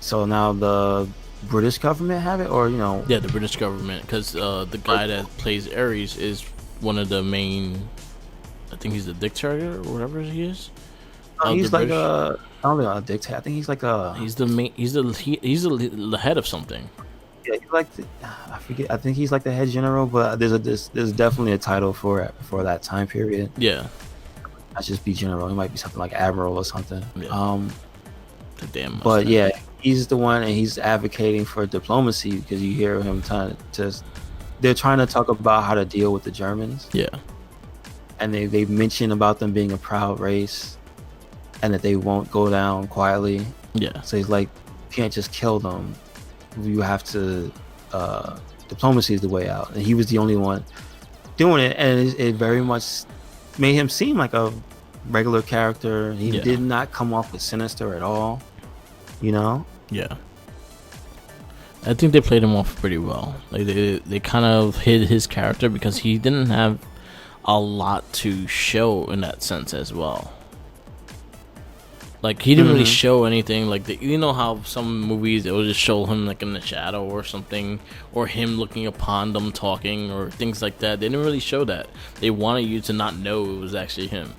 So now the British government have it, or Yeah, the British government, because the guy that plays Ares is one of the main. I think he's the dictator or whatever he is. he's like I don't know, a dictator. I think he's like a. He's the main. He's the head of something. Yeah, he's like I forget. I think he's like the head general, but there's definitely a title for that time period. Yeah. Not just be general. It might be something like admiral or something. Yeah. The damn. But yeah, he's the one, and he's advocating for diplomacy because you hear him they're trying to talk about how to deal with the Germans. Yeah. And they mention about them being a proud race, and that they won't go down quietly. Yeah. So he's like, you can't just kill them. You have to. Diplomacy is the way out, and he was the only one doing it, and it very much made him seem like a regular character. He did not come off as sinister at all. Yeah. I think they played him off pretty well. Like they kind of hid his character because he didn't have a lot to show in that sense as well. Like he didn't really show anything. Like you know how some movies it will just show him like in the shadow or something, or him looking upon them talking or things like that. They didn't really show that. They wanted you to not know it was actually him.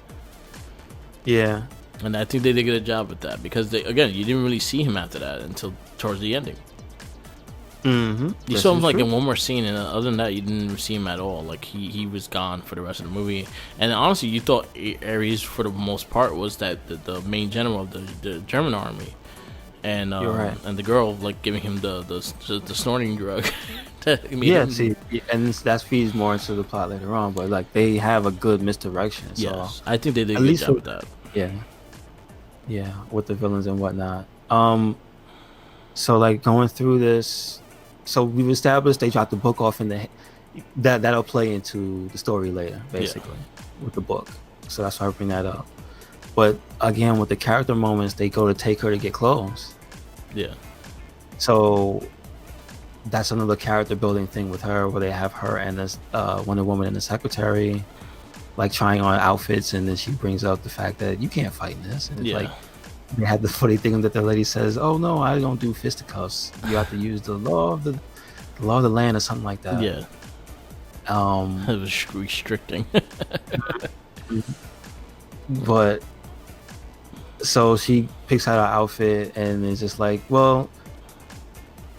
Yeah. And I think they did a good job with that because you didn't really see him after that until towards the ending. You saw him like in one more scene, and other than that, you didn't see him at all. Like he was gone for the rest of the movie. And honestly, you thought Ares for the most part was that the main general of the German army, and You're right. and the girl like giving him the snorting drug. See, and that feeds more into the plot later on. But like they have a good misdirection. So Yes, I think they did a good job with that. Yeah, with the villains and whatnot. So like going through this, so we've established they dropped the book off in that'll play into the story later, basically, with the book. So that's why I bring that up. But again, with the character moments, they go to take her to get clothes. Yeah. So that's another character building thing with her, where they have her and this Wonder Woman and the secretary, like trying on outfits, and then she brings up the fact that you can't fight in this. And it's like they had the funny thing that the lady says, "Oh no, I don't do fisticuffs. You have to use the law law of the land or something like that. Yeah. It was restricting. But so she picks out her outfit and it's just like, well,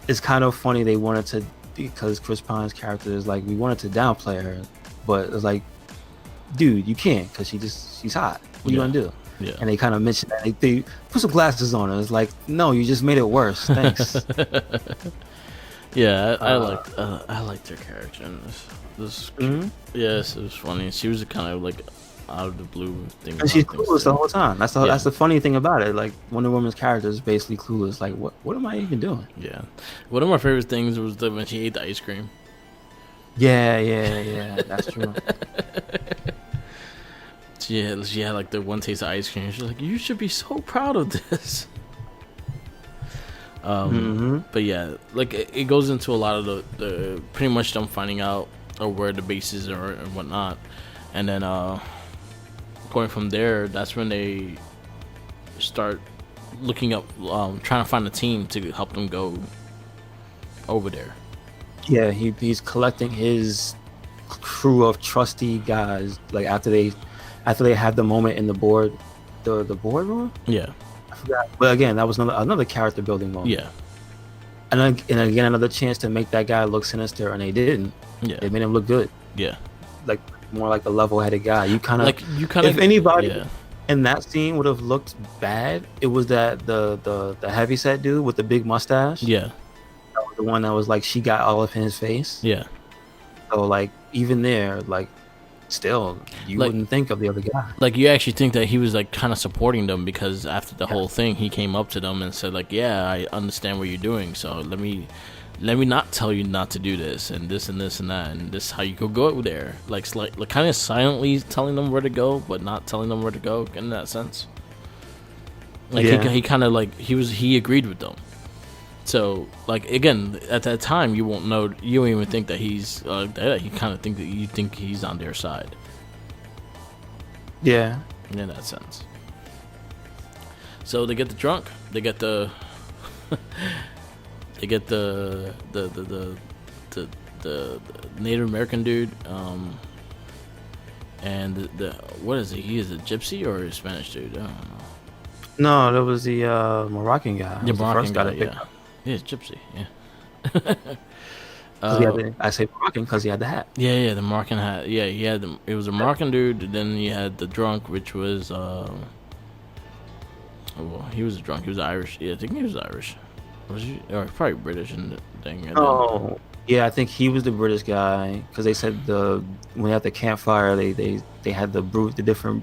it's kind of funny they wanted to, because Chris Pine's character is like, we wanted to downplay her, but it's like, dude, you can't, because she's hot. What are you gonna do? Yeah. And they kind of mentioned that they put some glasses on her. It's like, no, you just made it worse. Thanks. Yeah, I liked her character in this. Yes, it was funny. She was kind of like out of the blue thing. And she's clueless the whole time. That's the funny thing about it. Like, Wonder Woman's character is basically clueless. Like, what am I even doing? Yeah. One of my favorite things was when she ate the ice cream. Yeah. That's true. She had like the one taste of ice cream. She's like, you should be so proud of this. But yeah, like it goes into a lot of the pretty much them finding out where the bases are and whatnot, and then going from there, that's when they start looking up, trying to find a team to help them go over there. Yeah, he's collecting his crew of trusty guys. Like after they had the moment in the boardroom. Yeah. I forgot. But again, that was another character building moment. Yeah. And again, another chance to make that guy look sinister, and they didn't. Yeah. They made him look good. Yeah. Like more like a level-headed guy. You kind of if anybody in that scene would have looked bad, it was that the heavyset dude with the big mustache. Yeah. That was the one that was like, she got all up in his face. Yeah. So like even there, like still you wouldn't think of the other guy. Like you actually think that he was like kind of supporting them, because after the whole thing, he came up to them and said like, yeah, I understand what you're doing, so let me not tell you not to do this and this and this and that, and this is how you could go there. Like kind of silently telling them where to go, but not telling them where to go in that sense. Like he kind of like he agreed with them. So like again, at that time you won't know, you don't even think that he's you kind of think that you think he's on their side. Yeah, in that sense. So they get the drunk, they get the the Native American dude, and the what is he? He is a gypsy or a Spanish dude? I don't know. No, that was the Moroccan guy. The Moroccan guy, yeah. Yeah, it's gypsy, yeah. I say Moroccan because he had the hat. Yeah, the Moroccan hat. Yeah, it was a Moroccan dude. Then you had the drunk, which was well, he was a drunk. He was Irish. Yeah, I think he was Irish. Was he? Or probably British and thing. And yeah, I think he was the British guy, because they said when they had the campfire, they had the different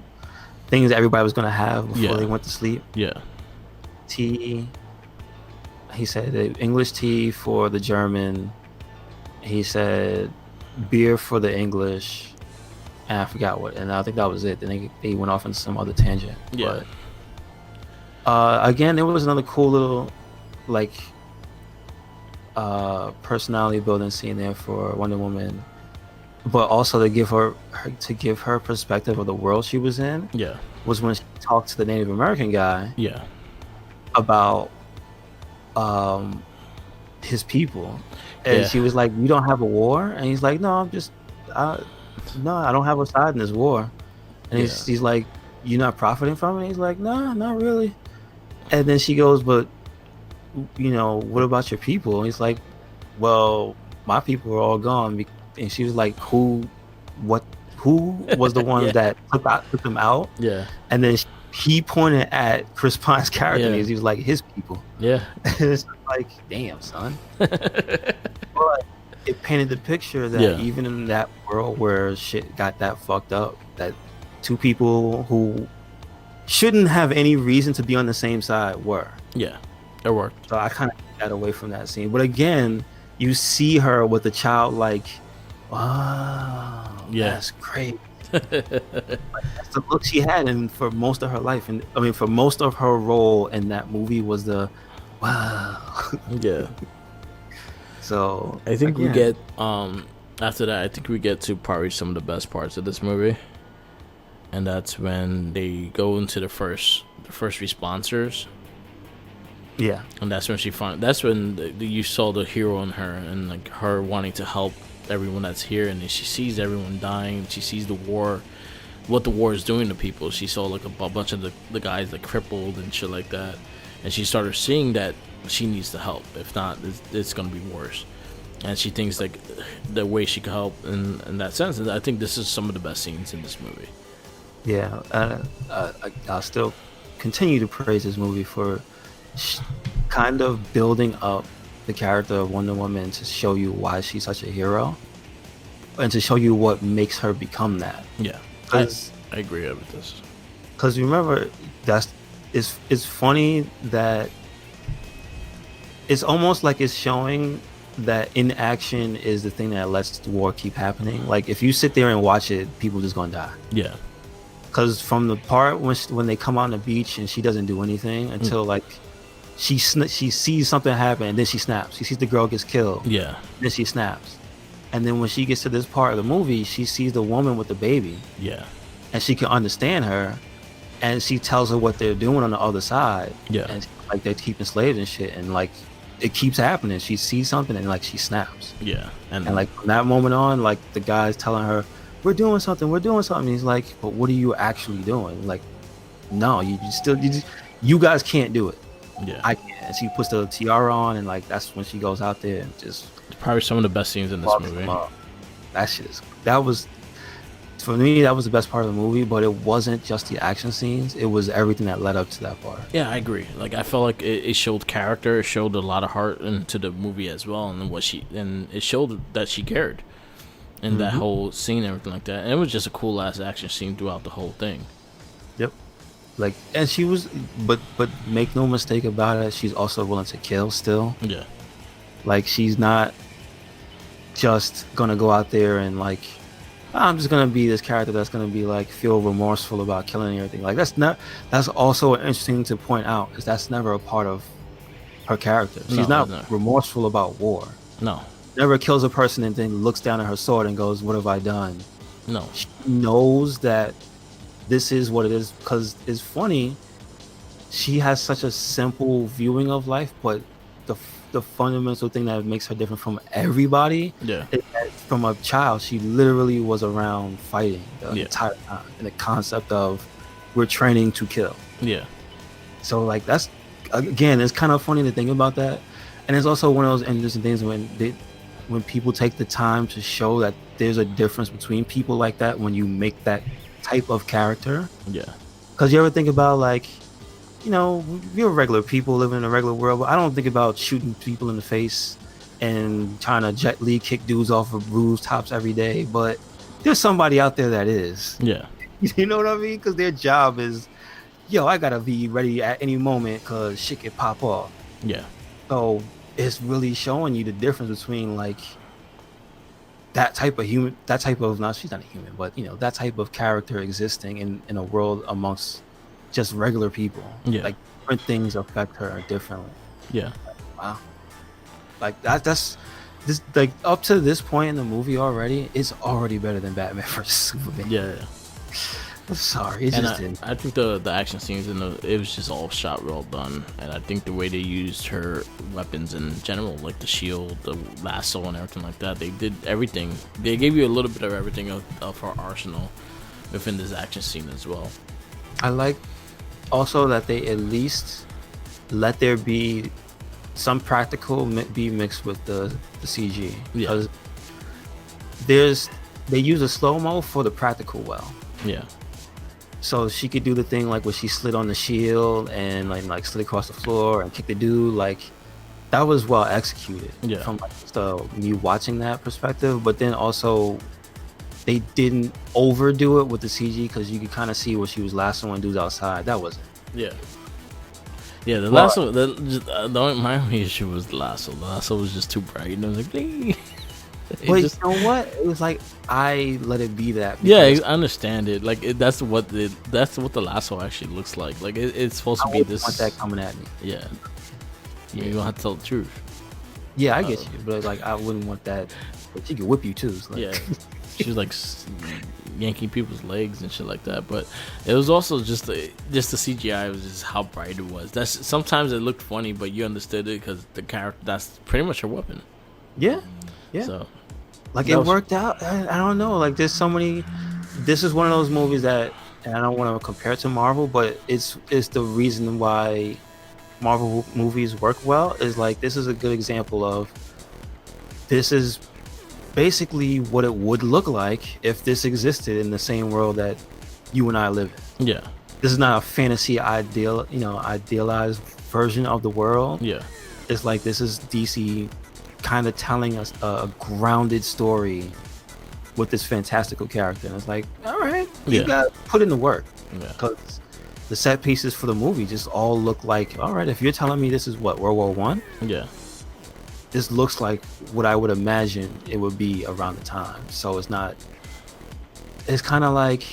things that everybody was gonna have before they went to sleep. Yeah. Tea. He said English tea for the German. He said beer for the English, and I forgot what. And I think that was it. Then they went off into some other tangent. Yeah. But again, it was another cool little like personality building scene there for Wonder Woman, but also to give her perspective of the world she was in. Yeah. Was when she talked to the Native American guy. Yeah. About his people, and she was like, "You don't have a war?" And he's like, "No, no, I don't have a side in this war." And he's like, "You're not profiting from it?" And he's like, "No, not really." And then she goes, "But what about your people?" And he's like, "Well, my people are all gone." And she was like, Who was the one that took them out?" Yeah. And then he pointed at Chris Pine's character, and he was like, "His people." Yeah. It's like, damn, son. But it painted the picture that even in that world where shit got that fucked up, that two people who shouldn't have any reason to be on the same side were. Yeah, it worked. So I kind of got away from that scene. But again, you see her with the childlike, wow, that's great. Like, that's the look she had, and for most of her life, and I mean for most of her role in that movie was the wow. Yeah. So I think we get after that, I think we get to probably some of the best parts of this movie, and that's when they go into the first responders, Yeah. And that's when that's when you saw the hero in her, and like her wanting to help everyone that's here, and then she sees everyone dying. She sees the war, what the war is doing to people. She saw like a bunch of the guys like crippled and shit like that, and she started seeing that she needs to help. If not, it's gonna be worse. And she thinks like the way she could help in that sense. And I think this is some of the best scenes in this movie. Yeah, I'll still continue to praise this movie for kind of building up the character of Wonder Woman to show you why she's such a hero, and to show you what makes her become that. Yeah, I agree with this. Because remember, it's funny that it's almost like it's showing that inaction is the thing that lets the war keep happening. Like if you sit there and watch it, people just gonna die. Yeah. Because from the part when they come on the beach and she doesn't do anything until like she sees something happen, and then she snaps. She sees the girl gets killed. Yeah. Then she snaps. And then when she gets to this part of the movie, she sees the woman with the baby. Yeah. And she can understand her, and she tells her what they're doing on the other side. Yeah. And like they're keeping slaves and shit, and like it keeps happening. She sees something and like she snaps. Yeah. And like from that moment on, like the guy's telling her, we're doing something. He's like, but what are you actually doing? Like, no, you guys can't do it. Yeah. I can't. And she puts the tiara on, and like that's when she goes out there and just probably some of the best scenes in this movie. That was for me, that was the best part of the movie, but it wasn't just the action scenes. It was everything that led up to that part. Yeah, I agree. Like I felt like it showed character, it showed a lot of heart into the movie as well, and it showed that she cared in that whole scene and everything like that. And it was just a cool ass action scene throughout the whole thing. Yep. Like, and she was, but make no mistake about it, she's also willing to kill still. Yeah. Like she's not just gonna go out there and like, I'm just gonna be this character that's gonna be like feel remorseful about killing everything. Like that's also interesting to point out, is that's never a part of her character. She's not remorseful about war. No. Never kills a person and then looks down at her sword and goes, what have I done? No. She knows that this is what it is, because it's funny, she has such a simple viewing of life, but the fundamental thing that makes her different from everybody is that from a child she literally was around fighting the entire time, and the concept of we're training to kill. Yeah. So like that's, again, it's kind of funny to think about that. And it's also one of those interesting things when people take the time to show that there's a difference between people like that when you make that type of character. Yeah. Because you ever think about, like, you know, we're regular people living in a regular world, but I don't think about shooting people in the face and trying to Jet Li kick dudes off of rooftops every day. But there's somebody out there that is. Yeah. You know what I mean? Because their job is, yo, I gotta be ready at any moment because shit could pop off. Yeah. So it's really showing you the difference between like that type of human, that type of, not, she's not a human, but you know, that type of character existing in a world amongst just regular people. Yeah. Like different things affect her differently. Yeah. Wow. Like that's this, like up to this point in the movie already, it's already better than Batman vs Superman. Yeah. I'm sorry, it just didn't. I think the action scenes it was just all shot well done, and I think the way they used her weapons in general, like the shield, the lasso, and everything like that, they did everything. They gave you a little bit of everything of her arsenal within this action scene as well. I like also that they at least let there be some practical be mixed with the CG. Yeah. Because they use a slow-mo for the practical well. Yeah. So she could do the thing like where she slid on the shield and like slid across the floor and kick the dude. Like that was well executed. Yeah. From like me watching that perspective, but then also they didn't overdo it with the CG because you could kind of see where she was lassoing dudes outside. That wasn't. Yeah. Yeah. The lasso. My only issue was the lasso. The lasso was just too bright, and I was like, ding. But you know what? It was like I let it be that. Yeah, I understand it. Like that's what the lasso actually looks like. Like it's supposed to be this. I want that coming at me. Yeah. You're gonna have to tell the truth. Yeah, I get you, but like I wouldn't want that. But she could whip you too. So like. Yeah. She was like yanking people's legs and shit like that. But it was also just the CGI was just how bright it was. That's sometimes it looked funny, but you understood it because the character that's pretty much her weapon. Yeah, yeah. So like it worked out. I don't know. Like there's so many. This is one of those movies that, and I don't want to compare it to Marvel, but it's the reason why Marvel movies work well. Is like this is a good example of. This is basically what it would look like if this existed in the same world that you and I live in. Yeah. This is not a fantasy idealized version of the world. Yeah. It's like this is DC kind of telling us a grounded story with this fantastical character. And it's like, all right, you got to put in the work. Because the set pieces for the movie just all look like, all right, if you're telling me this is what, World War One? Yeah. This looks like what I would imagine it would be around the time. So it's not. It's kind of like,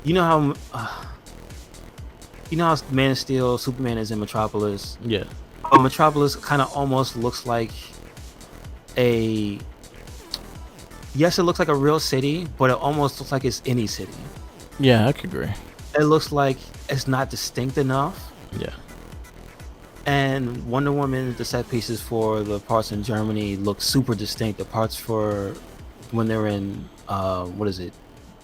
you know how Man of Steel, Superman is in Metropolis. Yeah. But Metropolis kind of almost looks like a. Yes, it looks like a real city, but it almost looks like it's any city. Yeah, I could agree. It looks like it's not distinct enough. Yeah. And Wonder Woman, the set pieces for the parts in Germany look super distinct. The parts for when they're in, what is it,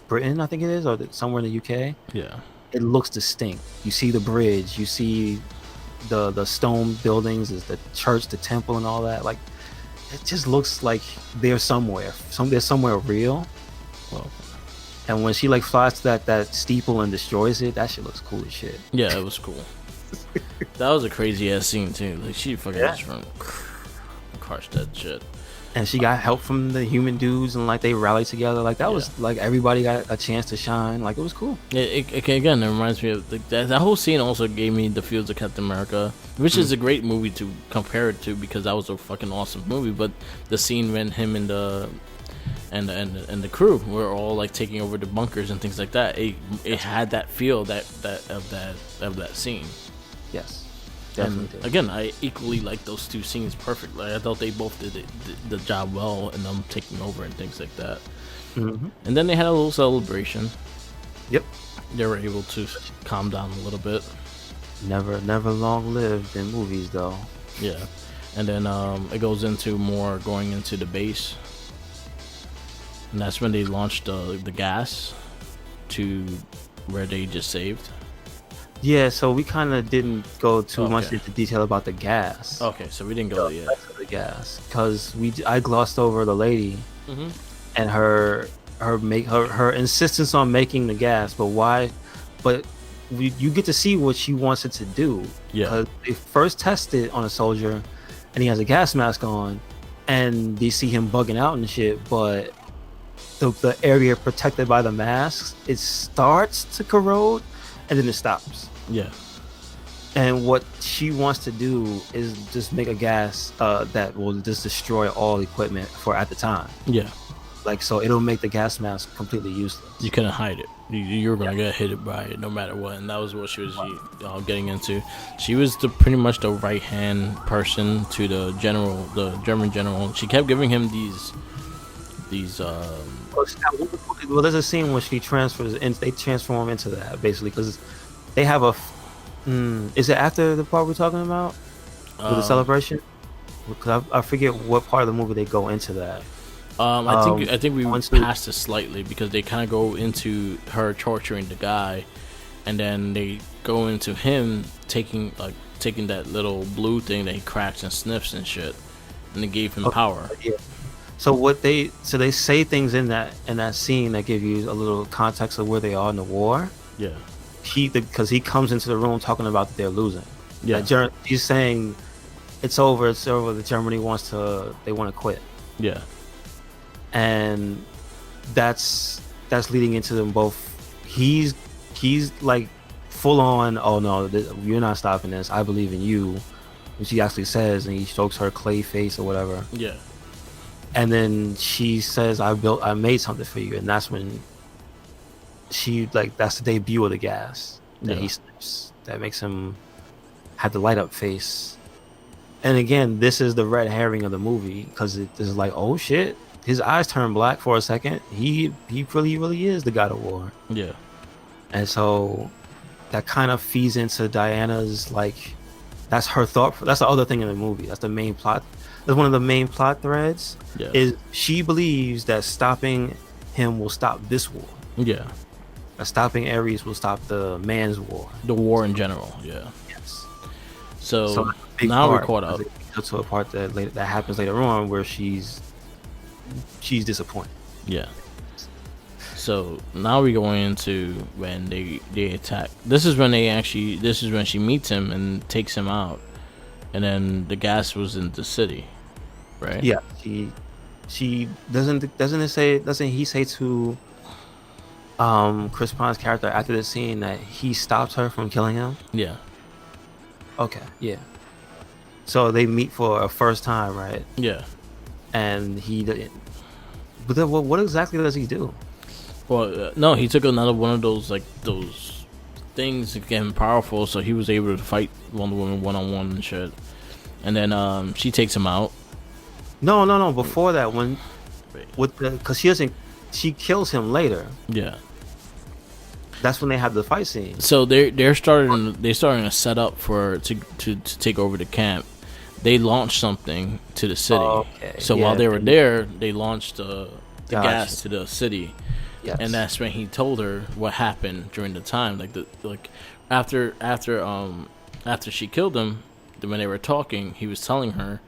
Britain, I think it is, or somewhere in the UK. Yeah. It looks distinct. You see the bridge, you see the stone buildings, the church, the temple, and all that. Like, it just looks like they're somewhere. They're somewhere real. Well, and when she like flies to that steeple and destroys it, that shit looks cool as shit. Yeah, it was cool. That was a crazy ass scene too. Like she fucking just run, crushed that shit. And she got help from the human dudes, and like they rallied together. Like that was like everybody got a chance to shine. Like it was cool. Again, it reminds me of that whole scene. Also gave me the feels of Captain America, which is a great movie to compare it to because that was a fucking awesome movie. But the scene when him and the crew were all like taking over the bunkers and things like that, it had that feel of that scene. Yes. And again, I equally like those two scenes perfect. Like I thought they both did the job well, and them taking over and things like that. Mm-hmm. And then they had a little celebration. Yep. They were able to calm down a little bit. Never long lived in movies though. Yeah. And then it goes into more going into the base, and that's when they launched the gas to where they just saved. Yeah, so we kind of didn't go too much into detail about the gas. Okay, so we didn't go yet. The gas, because I glossed over the lady and her insistence on making the gas, but why? But you get to see what she wants it to do. Yeah. Because they first test it on a soldier, and he has a gas mask on, and they see him bugging out and shit, but the area protected by the masks, it starts to corrode. And then it stops. Yeah. And what she wants to do is just make a gas that will just destroy all equipment for at the time. Yeah. Like, so it'll make the gas mask completely useless. You couldn't hide it. You were gonna get hit by it no matter what, and that was what she was getting into. She was pretty much the right hand person to the German general. She kept giving him these. Well, there's a scene where she transfers, and they transform into that basically because they have a. Is it after the part we're talking about with the celebration? Because I forget what part of the movie they go into that. I think we passed it slightly because they kind of go into her torturing the guy, and then they go into him taking that little blue thing that he cracks and sniffs and shit, and they gave him power. Yeah. So they say things in that scene that give you a little context of where they are in the war. Yeah. Because he comes into the room talking about that they're losing. Yeah. He's saying it's over. The Germany want to quit. Yeah. And that's leading into them both. He's like full on. Oh no, you're not stopping this. I believe in you, which he actually says, and he strokes her clay face or whatever. Yeah. And then she says, I made something for you. And that's when that's the debut of the gas that he sniffs. That makes him have the light up face. And again, this is the red herring of the movie because it is like, oh shit, his eyes turn black for a second. He really is the god of war. Yeah. And so that kind of feeds into Diana's, like, that's her thought. That's the other thing in the movie. That's the main plot. That's one of the main plot threads. Yeah. Is she believes that stopping him will stop this war. Yeah. That stopping Ares will stop the man's war. The war in general. Yeah. Yes. So big now we're part, caught up. To a part that happens later on where she's disappointed. Yeah. So now we're going into when they attack. This is when she meets him and takes him out, and then the gas was in the city, right? Yeah. She doesn't he say to Chris Pine's character after the scene that he stopped her from killing him? Yeah. Okay. Yeah. So they meet for a first time, right? Yeah. And he didn't. But then what exactly does he do? Well, no, he took another one of those things to get him powerful, so he was able to fight Wonder Woman 1-on-1 and shit. And then she takes him out. No. Before that, because she kills him later. Yeah. That's when they have the fight scene. So they're starting to set up to take over the camp. They launched something to the city. Okay. So while they were there, they launched the gas to the city. Yes. And that's when he told her what happened during the time, after she killed him. When they were talking, he was telling her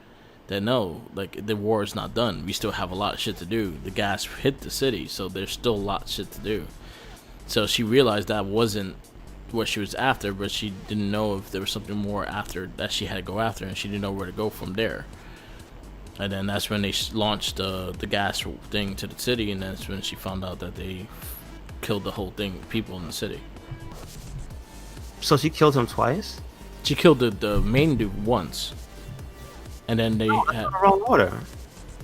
that no, the war is not done. We still have a lot of shit to do. The gas hit the city, so there's still a lot of shit to do. So she realized that wasn't what she was after, but she didn't know if there was something more after that she had to go after, and she didn't know where to go from there. And then that's when they launched the gas thing to the city, and that's when she found out that they killed the whole thing, people in the city. So she killed him twice? She killed the main dude once. And then they that's in the wrong order.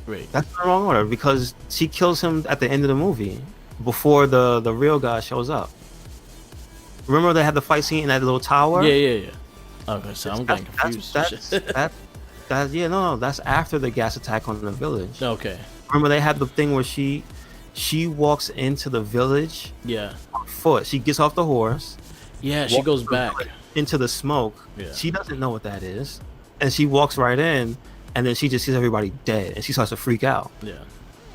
Wait. That's in the wrong order, because she kills him at the end of the movie, before the real guy shows up. Remember they had the fight scene in that little tower? Yeah. Okay, so I'm getting confused. That's after the gas attack on the village. Okay. Remember they had the thing where she walks into the village. Yeah. On foot. She gets off the horse. Yeah, she goes back into the smoke. Yeah. She doesn't know what that is, and she walks right in, and then she just sees everybody dead, and she starts to freak out. Yeah.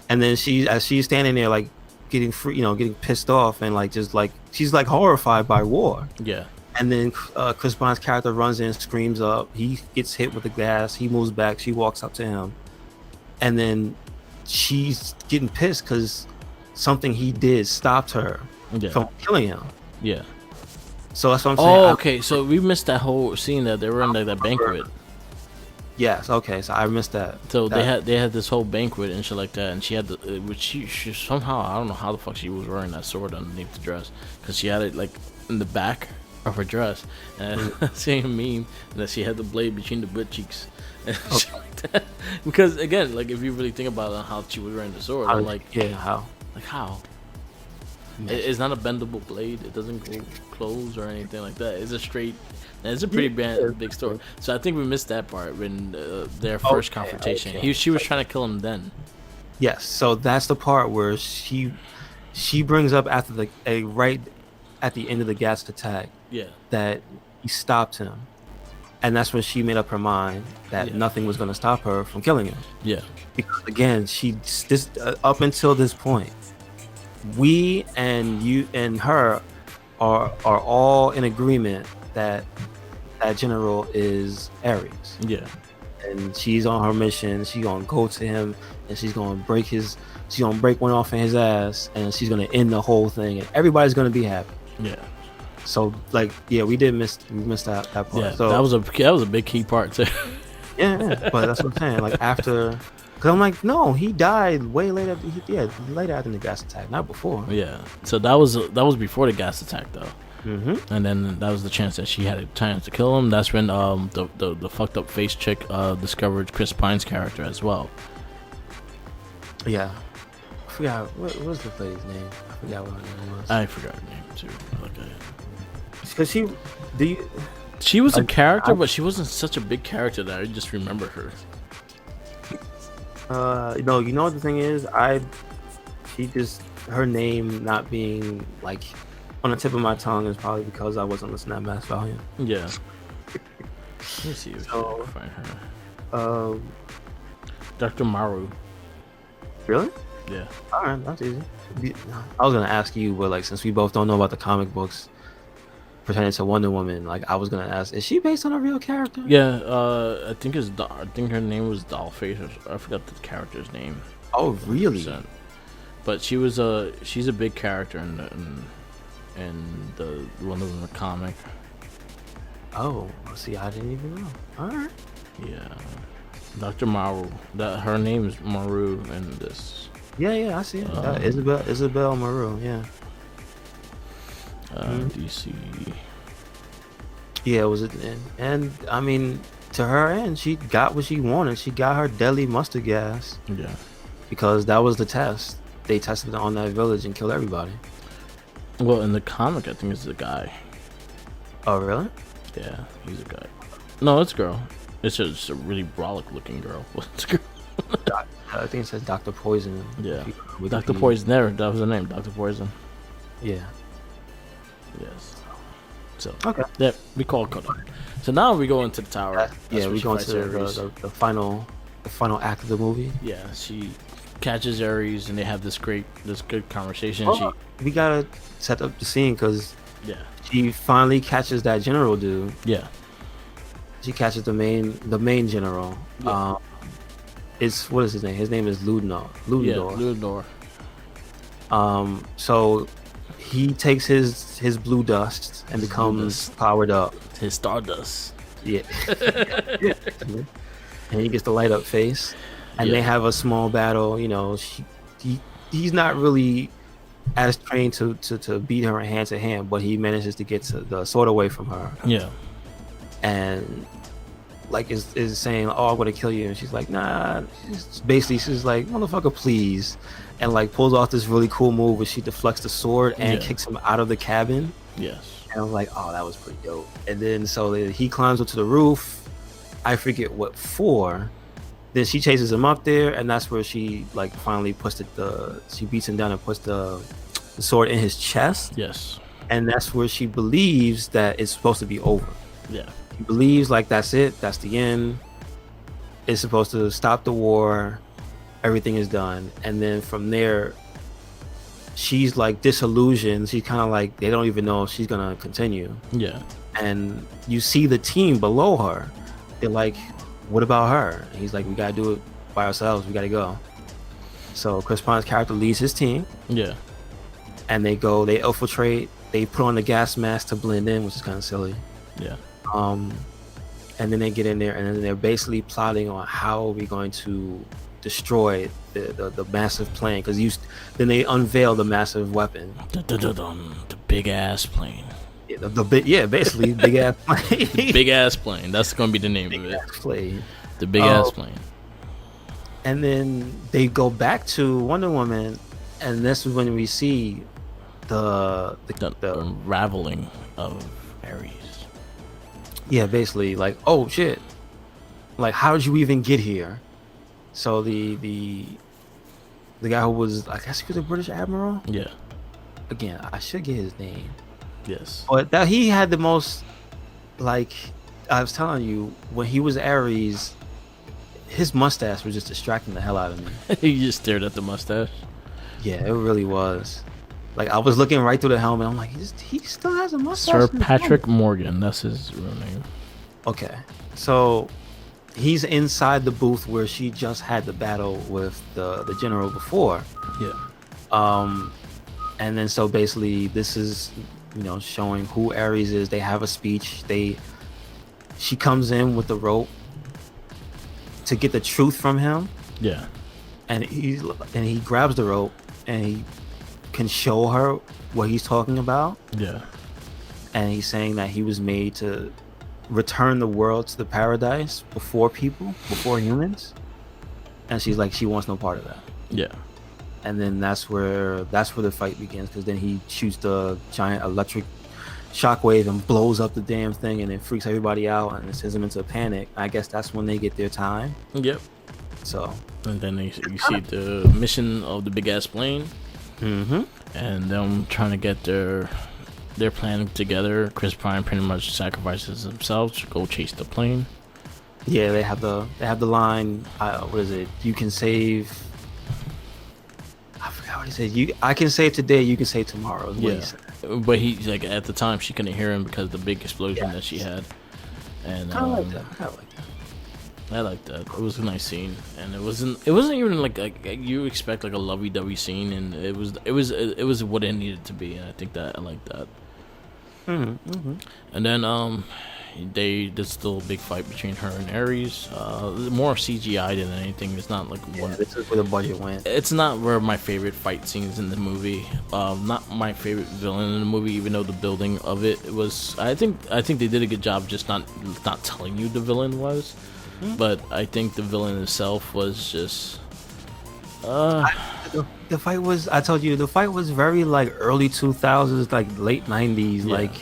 And then as she's standing there, like getting pissed off, and she's like horrified by war. Yeah. And then Chris Pine's character runs in, screams up. He gets hit with the gas. He moves back. She walks up to him, and then she's getting pissed because something he did stopped her from killing him. Yeah. So that's what I'm saying. Oh, okay. So we missed that whole scene that they were in that banquet. Yes. Okay. So I missed that. So they had this whole banquet and shit like that, and she had which she somehow, I don't know how the fuck she was wearing that sword underneath the dress, because she had it like in the back of her dress, and seeing a meme that she had the blade between the butt cheeks and shit like that. Because again, like if you really think about it, how she was wearing the sword, I'm like, how? Like how? It's not a bendable blade. It doesn't go close or anything like that. It's a straight. It's a pretty big story. So I think we missed that part when their first confrontation. Okay. She was trying to kill him then. Yes. So that's the part where she brings up after right at the end of the gas attack. Yeah. That he stopped him, and that's when she made up her mind that nothing was going to stop her from killing him. Yeah. Because again, up until this point, we and you and her are all in agreement that general is Ares. Yeah. And she's on her mission. She's gonna go to him, and she's gonna break one off in his ass, and she's gonna end the whole thing, and everybody's gonna be happy. Yeah. So we miss that part. Yeah, so, that was a big key part too. Yeah, but that's what I'm saying. Like after, because I'm like, no, he died way later. Later after the gas attack, not before. Yeah. So that was before the gas attack though. Mm-hmm. And then that was the chance that she had a chance to kill him. That's when the fucked up face chick discovered Chris Pine's character as well. Yeah. I forgot what was the lady's name. I forgot what her name was. I forgot her name too. Okay. Because she was a character, but she wasn't such a big character that I just remember her. You know what the thing is? She just her name not being like on the tip of my tongue is probably because I wasn't listening at mass volume. Yeah. Let me see if I So, can find her. Um, Dr. Maru. really? Yeah. All right, that's easy. I was gonna ask you, but like since we both don't know about the comic books pertaining to Wonder Woman, like I was gonna ask, is she based on a real character? Yeah, I think I think her name was Dollface. I forgot the character's name. Oh, really? 100%. But she's a big character in the Wonder Woman comic. Oh, see, I didn't even know. All right. Yeah. Dr. Maru. That her name is Maru in this. Yeah, I see it. Isabel Maru. Yeah. DC. Yeah, was it? And I mean, to her end, she got what she wanted. She got her deadly mustard gas Yeah. because that was the test. They tested it on that village and killed everybody. Well, in the comic, I think it's a guy. Oh, really? Yeah, he's a guy. No, it's a girl. It's just a really brolic looking girl. It's a girl. I think it says Dr. Poison. Yeah. With Dr. the P. Poison. There, that was her name. Dr. Poison. Yeah. Yes. So Okay. yeah, we call it cut. So now we go into the tower. That's Yeah, where we she go fights into Ares. the final act of the movie. Yeah, she catches Ares and they have this good conversation. Oh, we gotta set up the scene because Yeah. she finally catches that general dude. Yeah. She catches the main general. Yeah. It's what is his name? His name is Ludendor. Yeah. Ludendor. So he takes his blue dust and becomes powered up. His Stardust. Yeah. Yeah. And he gets the light up face, and Yeah. they have a small battle. You know, he's not really as trained to beat her hand to hand, but he manages to get the sword away from her. Yeah. And like is saying, "Oh, I'm gonna kill you," and she's like, "Nah." She's like, "Motherfucker, please," and like pulls off this really cool move where she deflects the sword and kicks him out of the cabin. Yes. And I'm like, "Oh, that was pretty dope." And then he climbs up to the roof. I forget what for. Then she chases him up there, and that's where she like finally puts she beats him down and puts the sword in his chest. Yes. And that's where she believes that it's supposed to be over. Yeah. She believes like that's it, that's the end. It's supposed to stop the war. Everything is done. And then from there, she's like disillusioned. She's kind of like they don't even know if she's gonna continue. Yeah. And you see the team below her. They're like, "What about her?" And he's like, "We gotta do it by ourselves. We gotta go." So Chris Pine's character leads his team. Yeah. And they infiltrate. They put on the gas mask to blend in, which is kind of silly. Yeah. And then they get in there, and then they're basically plotting on how are we going to destroy the massive plane. Because then they unveil the massive weapon, The big ass plane. Basically big ass plane. Big ass plane. That's gonna be the name of it. Plane. The big ass plane. And then they go back to Wonder Woman, and this is when we see the unraveling of Ares. Yeah, basically like, oh shit, like how did you even get here? So the guy who was, I guess he was a British admiral. Yeah. Again, I should get his name. Yes. But that he had the most, like I was telling you, when he was Ares, his mustache was just distracting the hell out of me. He just stared at the mustache. Yeah, it really was. Like I was looking right through the helmet. I'm like, he still has a mustache. Sir Patrick Morgan. That's his real name. Okay, so he's inside the booth where she just had the battle with the general before. Yeah. And then so basically this is, showing who Ares is. They have a speech. She comes in with the rope to get the truth from him. Yeah. And he grabs the rope and he can show her what he's talking about. Yeah. And he's saying that he was made to return the world to the paradise before humans. And she's like, she wants no part of that. Yeah. And then that's where the fight begins, because then he shoots the giant electric shockwave and blows up the damn thing, and it freaks everybody out and it sends them into a panic. I guess that's when they get their time. Yep. So. And then you see the mission of the big ass plane. Mm-hmm. And them trying to get their plan together. Chris Pine pretty much sacrifices himself to go chase the plane. Yeah, they have the line. What is it? You can save. I forgot what he said. I can save today. You can save tomorrow. Is what he said. But he's like, at the time she couldn't hear him because of the big explosion that she had. And I like that. I like that. It was a nice scene, and it wasn't even like you expect like a lovey-dovey scene, and it was what it needed to be, and I think that I like that. Mm-hmm. And then there's still a big fight between her and Ares. More CGI than anything. It's not like one. This is where the budget went. It's not where my favorite fight scenes in the movie. Not my favorite villain in the movie, even though the building of it was. I think they did a good job just not telling you the villain was. But I think the villain itself was just. The fight was. I told you the fight was very like early 2000s, like late 90s, like.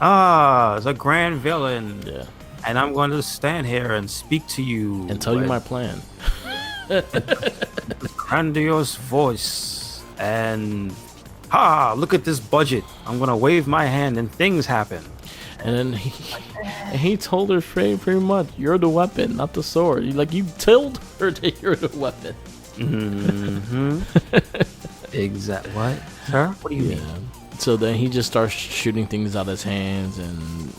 It's a grand villain. Yeah. And I'm going to stand here and speak to you and tell you my plan. Grandiose voice and look at this budget. I'm gonna wave my hand and things happen. And then he told her pretty much, you're the weapon, not the sword. You told her that you're the weapon. Mm-hmm. Exactly. What? Sir? What do you mean? So then he just starts shooting things out of his hands, and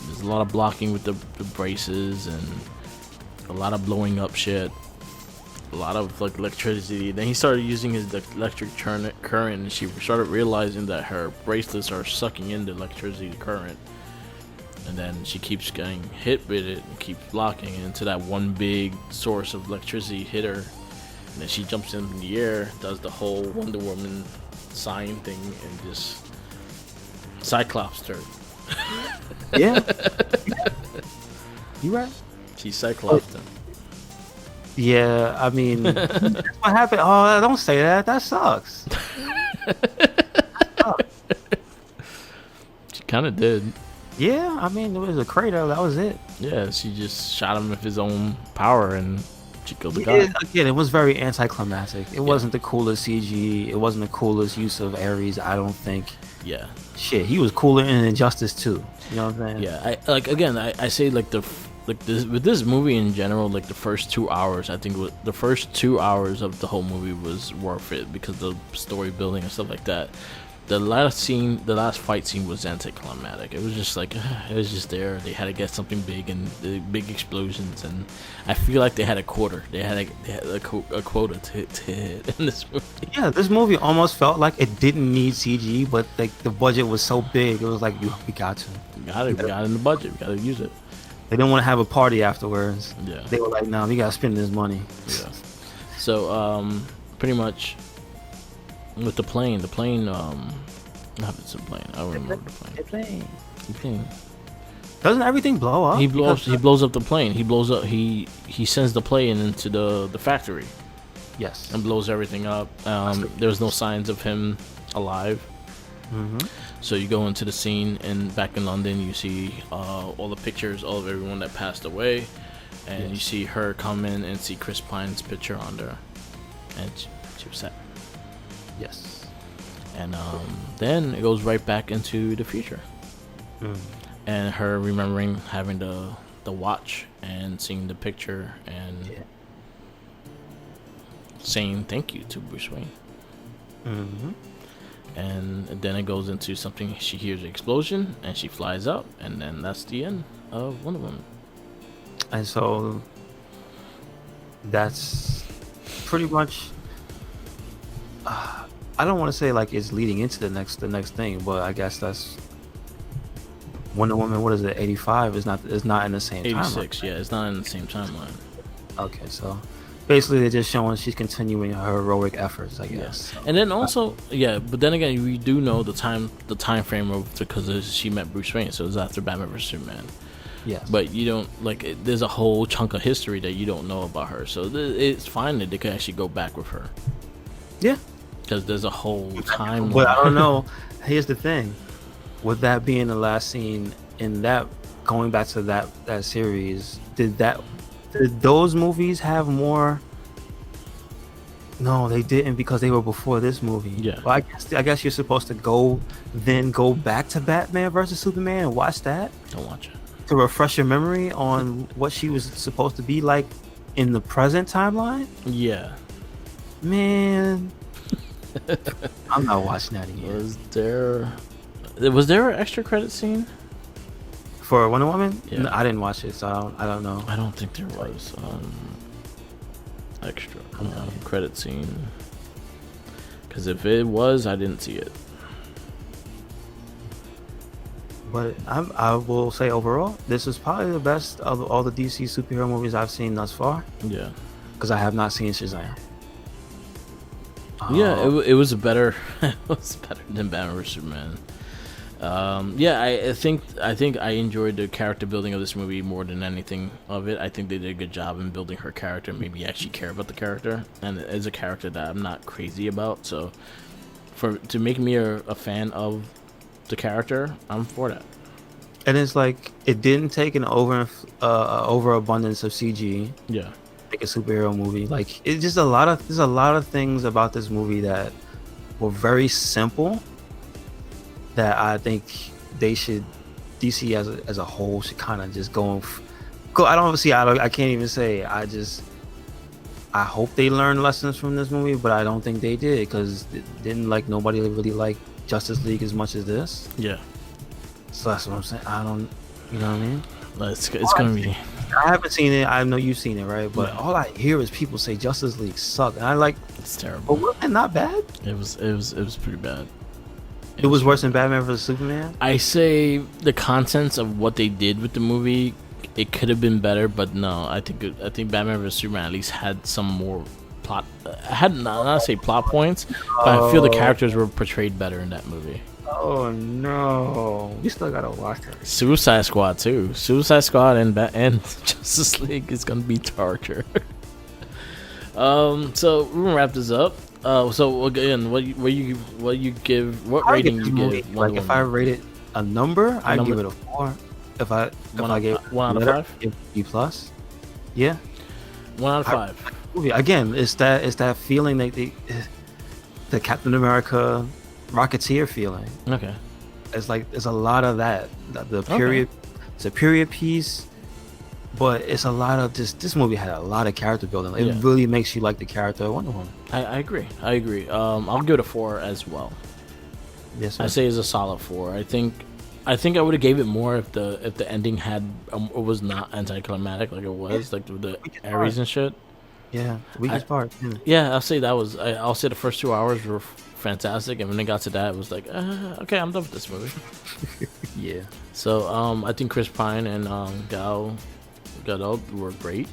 there's a lot of blocking with the braces, and a lot of blowing up shit. A lot of like electricity. Then he started using his electric current, and she started realizing that her bracelets are sucking in the electricity current. And then she keeps getting hit with it and keeps blocking into that one big source of electricity hit her. And then she jumps in the air, does the whole Wonder Woman sign thing, and just Cyclops her. Yeah. You right? She Cyclopsed him. Yeah, I mean, that's what happened. Oh, don't say that. That sucks. She kind of did. Yeah, I mean, there was a crater. That was it. Yeah, she just shot him with his own power, and she killed the guy. Again, it was very anticlimactic. It wasn't the coolest CG. It wasn't the coolest use of Ares, I don't think. Yeah. Shit, he was cooler in Injustice too. You know what I'm saying? Yeah, I say with this movie in general, like the first 2 hours, I think the first 2 hours of the whole movie was worth it because of the story building and stuff like that. The last fight scene was anticlimactic. It was just like it was just there. They had to get something big and the big explosions, and I feel like they had a quarter. They had a quota to hit in this movie. Yeah, this movie almost felt like it didn't need CG, but like the budget was so big, it was like we got to. We got it in the budget. We got to use it. They didn't want to have a party afterwards. Yeah. They were like, "No, we gotta spend this money." Yeah. So pretty much. With the plane, not it's a plane. I don't remember the plane. The plane. Doesn't everything blow up? He blows up the plane. He blows up. He sends the plane into the factory. Yes. And blows everything up. There's no signs of him alive. Mm-hmm. So you go into the scene, and back in London, you see all the pictures of everyone that passed away, and you see her come in and see Chris Pine's picture on there, and she was sad. Yes. And then it goes right back into the future. And her remembering having the watch and seeing the picture and saying thank you to Bruce Wayne. Mm-hmm. And then it goes into something. She hears an explosion and she flies up, and then that's the end of Wonder Woman. And so that's pretty much I don't want to say like it's leading into the next thing, but I guess that's Wonder Woman. What is it? 85 is not in the same 86 timeline. Yeah, it's not in the same timeline. Okay, so basically they're just showing she's continuing her heroic efforts, I guess. And then also but then again, we do know the time frame of because she met Bruce Wayne, so it's after Batman vs Superman. Yes. But you don't there's a whole chunk of history that you don't know about her, so it's fine that they can actually go back with her. Yeah. Because there's a whole time. But I don't know. Here's the thing. With that being the last scene in that, going back to that series, did that Did those movies have more? No, they didn't because they were before this movie. Yeah. Well, I guess you're supposed to go back to Batman versus Superman and watch that Don't watch it. to refresh your memory on what she was supposed to be like in the present timeline. Yeah. Man, I'm not watching that again. Was there an extra credit scene? For Wonder Woman, Yeah. No, I didn't watch it, so I don't know. I don't think there was extra credit scene. Because if it was, I didn't see it. But I will say overall, this is probably the best of all the DC superhero movies I've seen thus far. Yeah. Because I have not seen Shazam. Yeah, it was better. It was better than Batman vs Superman. Yeah, I think I enjoyed the character building of this movie more than anything of it. I think they did a good job in building her character, made me actually care about the character, and it's a character that I'm not crazy about. So, to make me a fan of the character, I'm for that. And it's like it didn't take an overabundance of CG. Yeah. Like a superhero movie. Like it's just there's a lot of things about this movie that were very simple that I think DC as a whole should kind of just go. I can't even say. I hope they learned lessons from this movie, but I don't think they did because nobody really liked Justice League as much as this. Yeah. So that's what I'm saying. You know what I mean? It's gonna be. I haven't seen it. I know you've seen it, right? But Yeah. all I hear is people say Justice League sucked, and It's terrible. but wasn't it not bad? It was pretty bad. It was worse than Batman vs Superman. I say the contents of what they did with the movie, it could have been better, but no, I think Batman vs Superman at least had some more plot. Had not say plot points, but I feel the characters were portrayed better in that movie. Oh no, we still gotta watch that. Suicide Squad too. Suicide Squad and Justice League is gonna be torture. So we're gonna wrap this up. So again, what rating you give? Like if I rate it a number, I'd give it a 4. If I gave 1 out of 5, B plus. Yeah. 1 out of 5. Movie again. It's that feeling that the Captain America Rocketeer feeling. Okay. It's like there's a lot of that. The period. It's a period piece. But it's a lot of this movie had a lot of character building. It really makes you like the character of Wonder Woman. I agree. I'll give it a 4 as well. Yes, sir. I say it's a solid 4. I think I would have gave it more if the ending had was not anticlimactic like it was, like the Ares and shit. Yeah, the weakest part. Yeah, I'll say I'll say the first 2 hours were fantastic, and when it got to that, it was like, okay, I'm done with this movie. Yeah. So I think Chris Pine and Gal Gadot were great.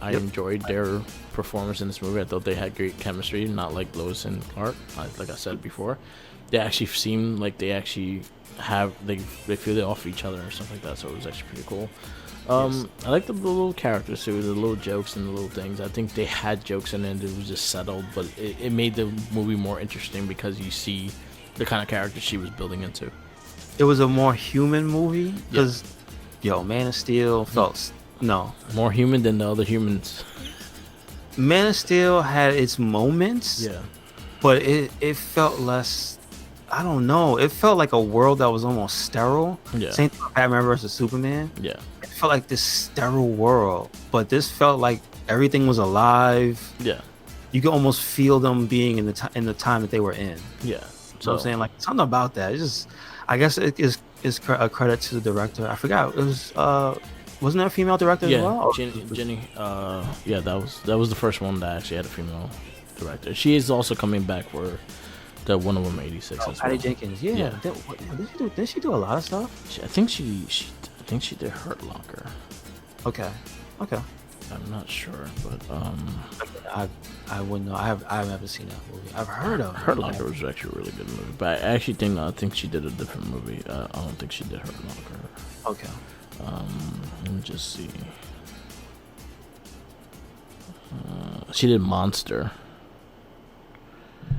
I enjoyed their performance in this movie. I thought they had great chemistry, not like Lois and Clark. Like I said before, they actually seem like they actually they feel they off each other or something like that. So it was actually pretty cool. I like the little characters too, the little jokes and the little things. I think they had jokes in it and it was just settled, but it made the movie more interesting because you see the kind of character she was building into. It was a more human movie because, Man of Steel felt more human than the other humans. Man of Steel had its moments, but it felt less. I don't know. It felt like a world that was almost sterile. Yeah. Same thing with Batman versus Superman. Yeah. It felt like this sterile world, but this felt like everything was alive. Yeah. You could almost feel them being in the time that they were in. Yeah. So I'm saying, like, something about that. It's just, I guess it is a credit to the director. I forgot. It was wasn't there a female director as well? Jenny. Yeah, that was the first one that actually had a female director. She is also coming back for the Wonder Woman 86 as well. Patty Jenkins. Yeah. Did she do a lot of stuff? I think she did Hurt Locker. Okay. I'm not sure, but I wouldn't know. I haven't seen that movie. I've heard of Hurt Locker was actually a really good movie, but I actually think she did a different movie. I don't think she did Hurt Locker. Okay. Let me just see. She did Monster.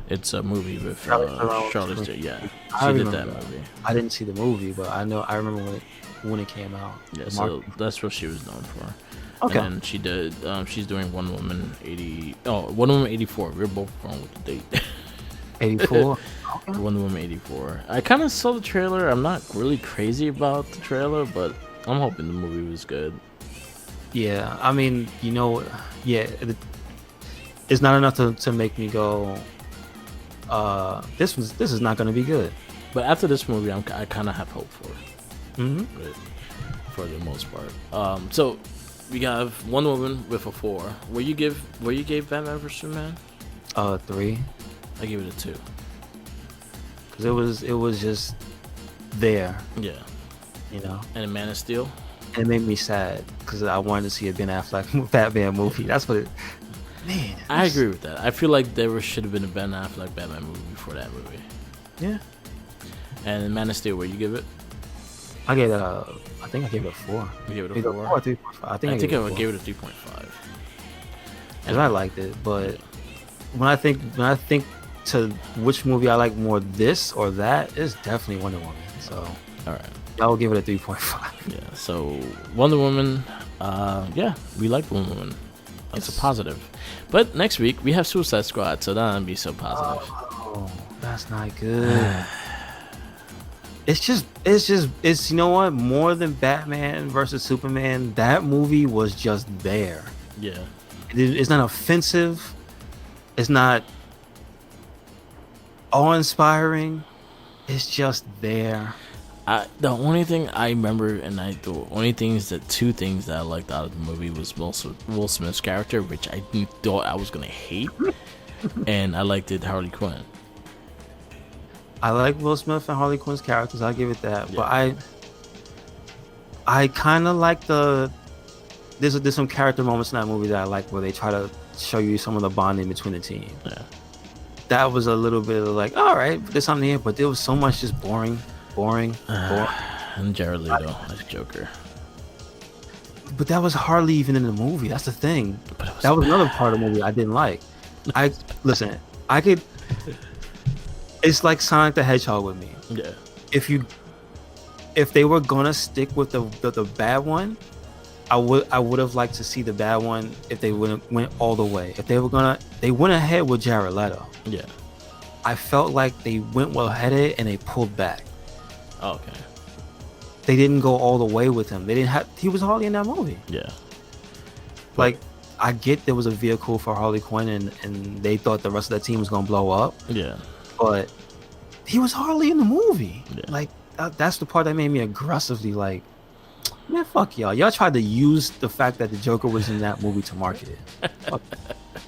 It's a movie with Charlize Theron. Yeah, she did that movie. I didn't see the movie, but I remember when it came out. Yeah, so that's what she was known for. Okay. And then she did. She's doing Wonder Woman 80. Oh, Wonder Woman 84. We're both wrong with the date. 84. Okay. Wonder Woman 84. I kind of saw the trailer. I'm not really crazy about the trailer, but I'm hoping the movie was good. Yeah, I mean, it's not enough to make me go, this is not going to be good. But after this movie, I kind of have hope for it. Mm-hmm. Right? For the most part. So we have Wonder Woman with a 4. Where you gave Batman vs Superman? 3. I gave it a 2. Because it was just there. Yeah. You know. And a Man of Steel. And it made me sad because I wanted to see a Ben Affleck Batman movie. That's what it. Man. I agree with that. I feel like there should have been a Ben Affleck Batman movie before that movie. Yeah. And Man of Steel, where you give it? I gave it I think I gave it a 4. You gave it a 4? 4 or 3.5. I think I gave it a 3.5. Because I liked it, but when I think to which movie I like more, this or that, it's definitely Wonder Woman. So all right, I will give it a 3.5. Yeah. So Wonder Woman, yeah, we like Wonder Woman. That's a positive. But next week we have Suicide Squad, so that'll be so positive. Oh, that's not good. It's you know what? More than Batman versus Superman, that movie was just there. Yeah. It's not offensive. It's not awe-inspiring. It's just there. The only thing I remember, and two things that I liked out of the movie was Will Smith's character, which I thought I was gonna hate, and I liked it Harley Quinn. I like Will Smith and Harley Quinn's characters. I'll give it that. Yeah. But I kind of like there's some character moments in that movie that I like where they try to show you some of the bonding between the team. Yeah. That was a little bit of like, all right, there's something here, but there was so much just boring. And Jared Leto as Joker. But that was hardly even in the movie. That's the thing. That was another part of the movie I didn't like. It's like Sonic the Hedgehog with me. Yeah. If they were gonna stick with the bad one, I would have liked to see the bad one if they went all the way. If they went ahead with Jared Leto. Yeah. I felt like they went well headed and they pulled back. Oh, okay. They didn't go all the way with him. He was hardly in that movie. Yeah. Like, I get there was a vehicle for Harley Quinn and they thought the rest of the team was gonna blow up. Yeah. But he was hardly in the movie. Yeah. Like, that's the part that made me aggressively like, man, fuck y'all. Y'all tried to use the fact that the Joker was in that movie to market it. Fuck.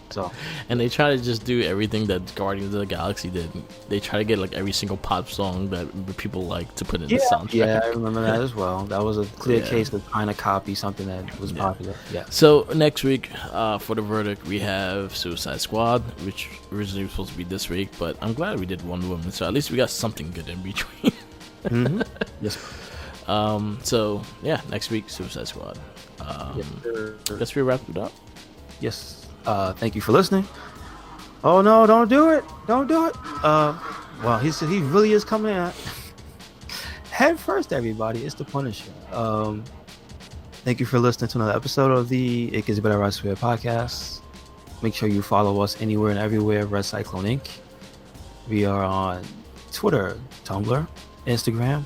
So, and they try to just do everything that Guardians of the Galaxy did. They try to get like every single pop song that people like to put in the soundtrack. Yeah, I remember that as well. That was a clear case of trying to copy something that was popular. Yeah. So next week, for the verdict, we have Suicide Squad, which originally was supposed to be this week, but I'm glad we did Wonder Woman. So at least we got something good in between. Mm-hmm. Yes. So yeah, next week Suicide Squad. Guess we wrapped it up. Yes. Thank you for listening. Oh no, don't do it. Well, he really is coming out head first, everybody. It's the Punisher. Thank you for listening to another episode of the It Gets Better RedCyclone podcast. Make sure you follow us anywhere and everywhere, RedCycloneInc. We are on Twitter, Tumblr, Instagram.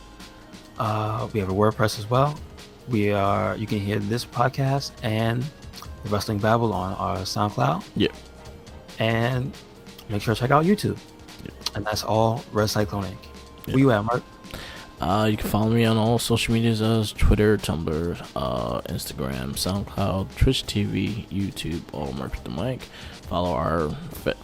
We have a WordPress as well. You can hear this podcast and the Wrestling Babble on our SoundCloud. Yeah. And make sure to check out YouTube. Yep. And that's all RedCycloneInc. Yep. Where you at, Mark? You can follow me on all social medias as Twitter, Tumblr, Instagram, SoundCloud, Twitch TV, YouTube, all Mark the Mic. Follow our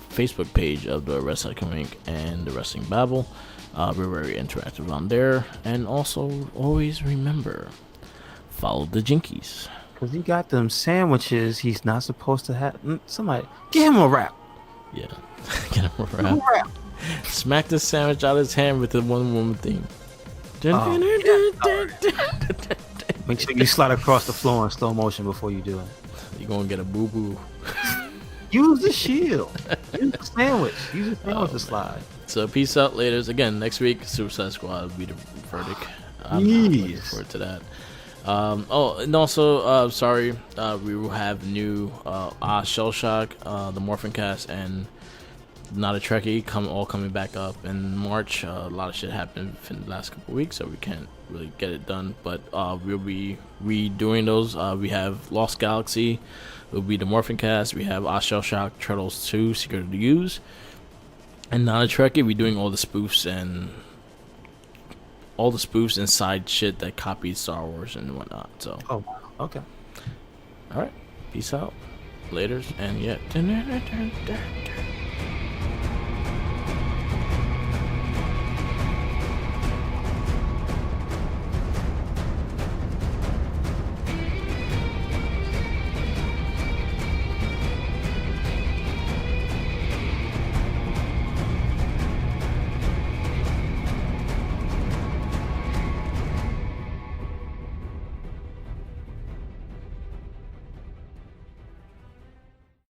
Facebook page of the RedCycloneInc and the Wrestling Babble. We're very interactive on there. And also, always remember, follow the Jinkies. Because he got them sandwiches he's not supposed to have. Somebody, get him a wrap. Yeah, get him a wrap. Smack the sandwich out of his hand with the Wonder Woman theme. Make sure you slide across the floor in slow motion before you do it. You're going to get a boo-boo. Use the shield. Use the sandwich. Use the sandwich to slide. So peace out, laters. Again, next week, Suicide Squad will be the verdict. I'm looking forward to that. Oh, and also, sorry, we will have new Shell Shock, the Morphin Cast, and Not a Trekkie all coming back up in March. A lot of shit happened in the last couple of weeks, so we can't really get it done. But we'll be redoing those. We have Lost Galaxy, will be the Morphin Cast. We have Shell Shock, Turtles 2, Secret of the Use, and Not a Trekkie. We're doing all the spoofs and side shit that copies Star Wars and whatnot. So, Oh, okay. all right, peace out, laters, and yeah.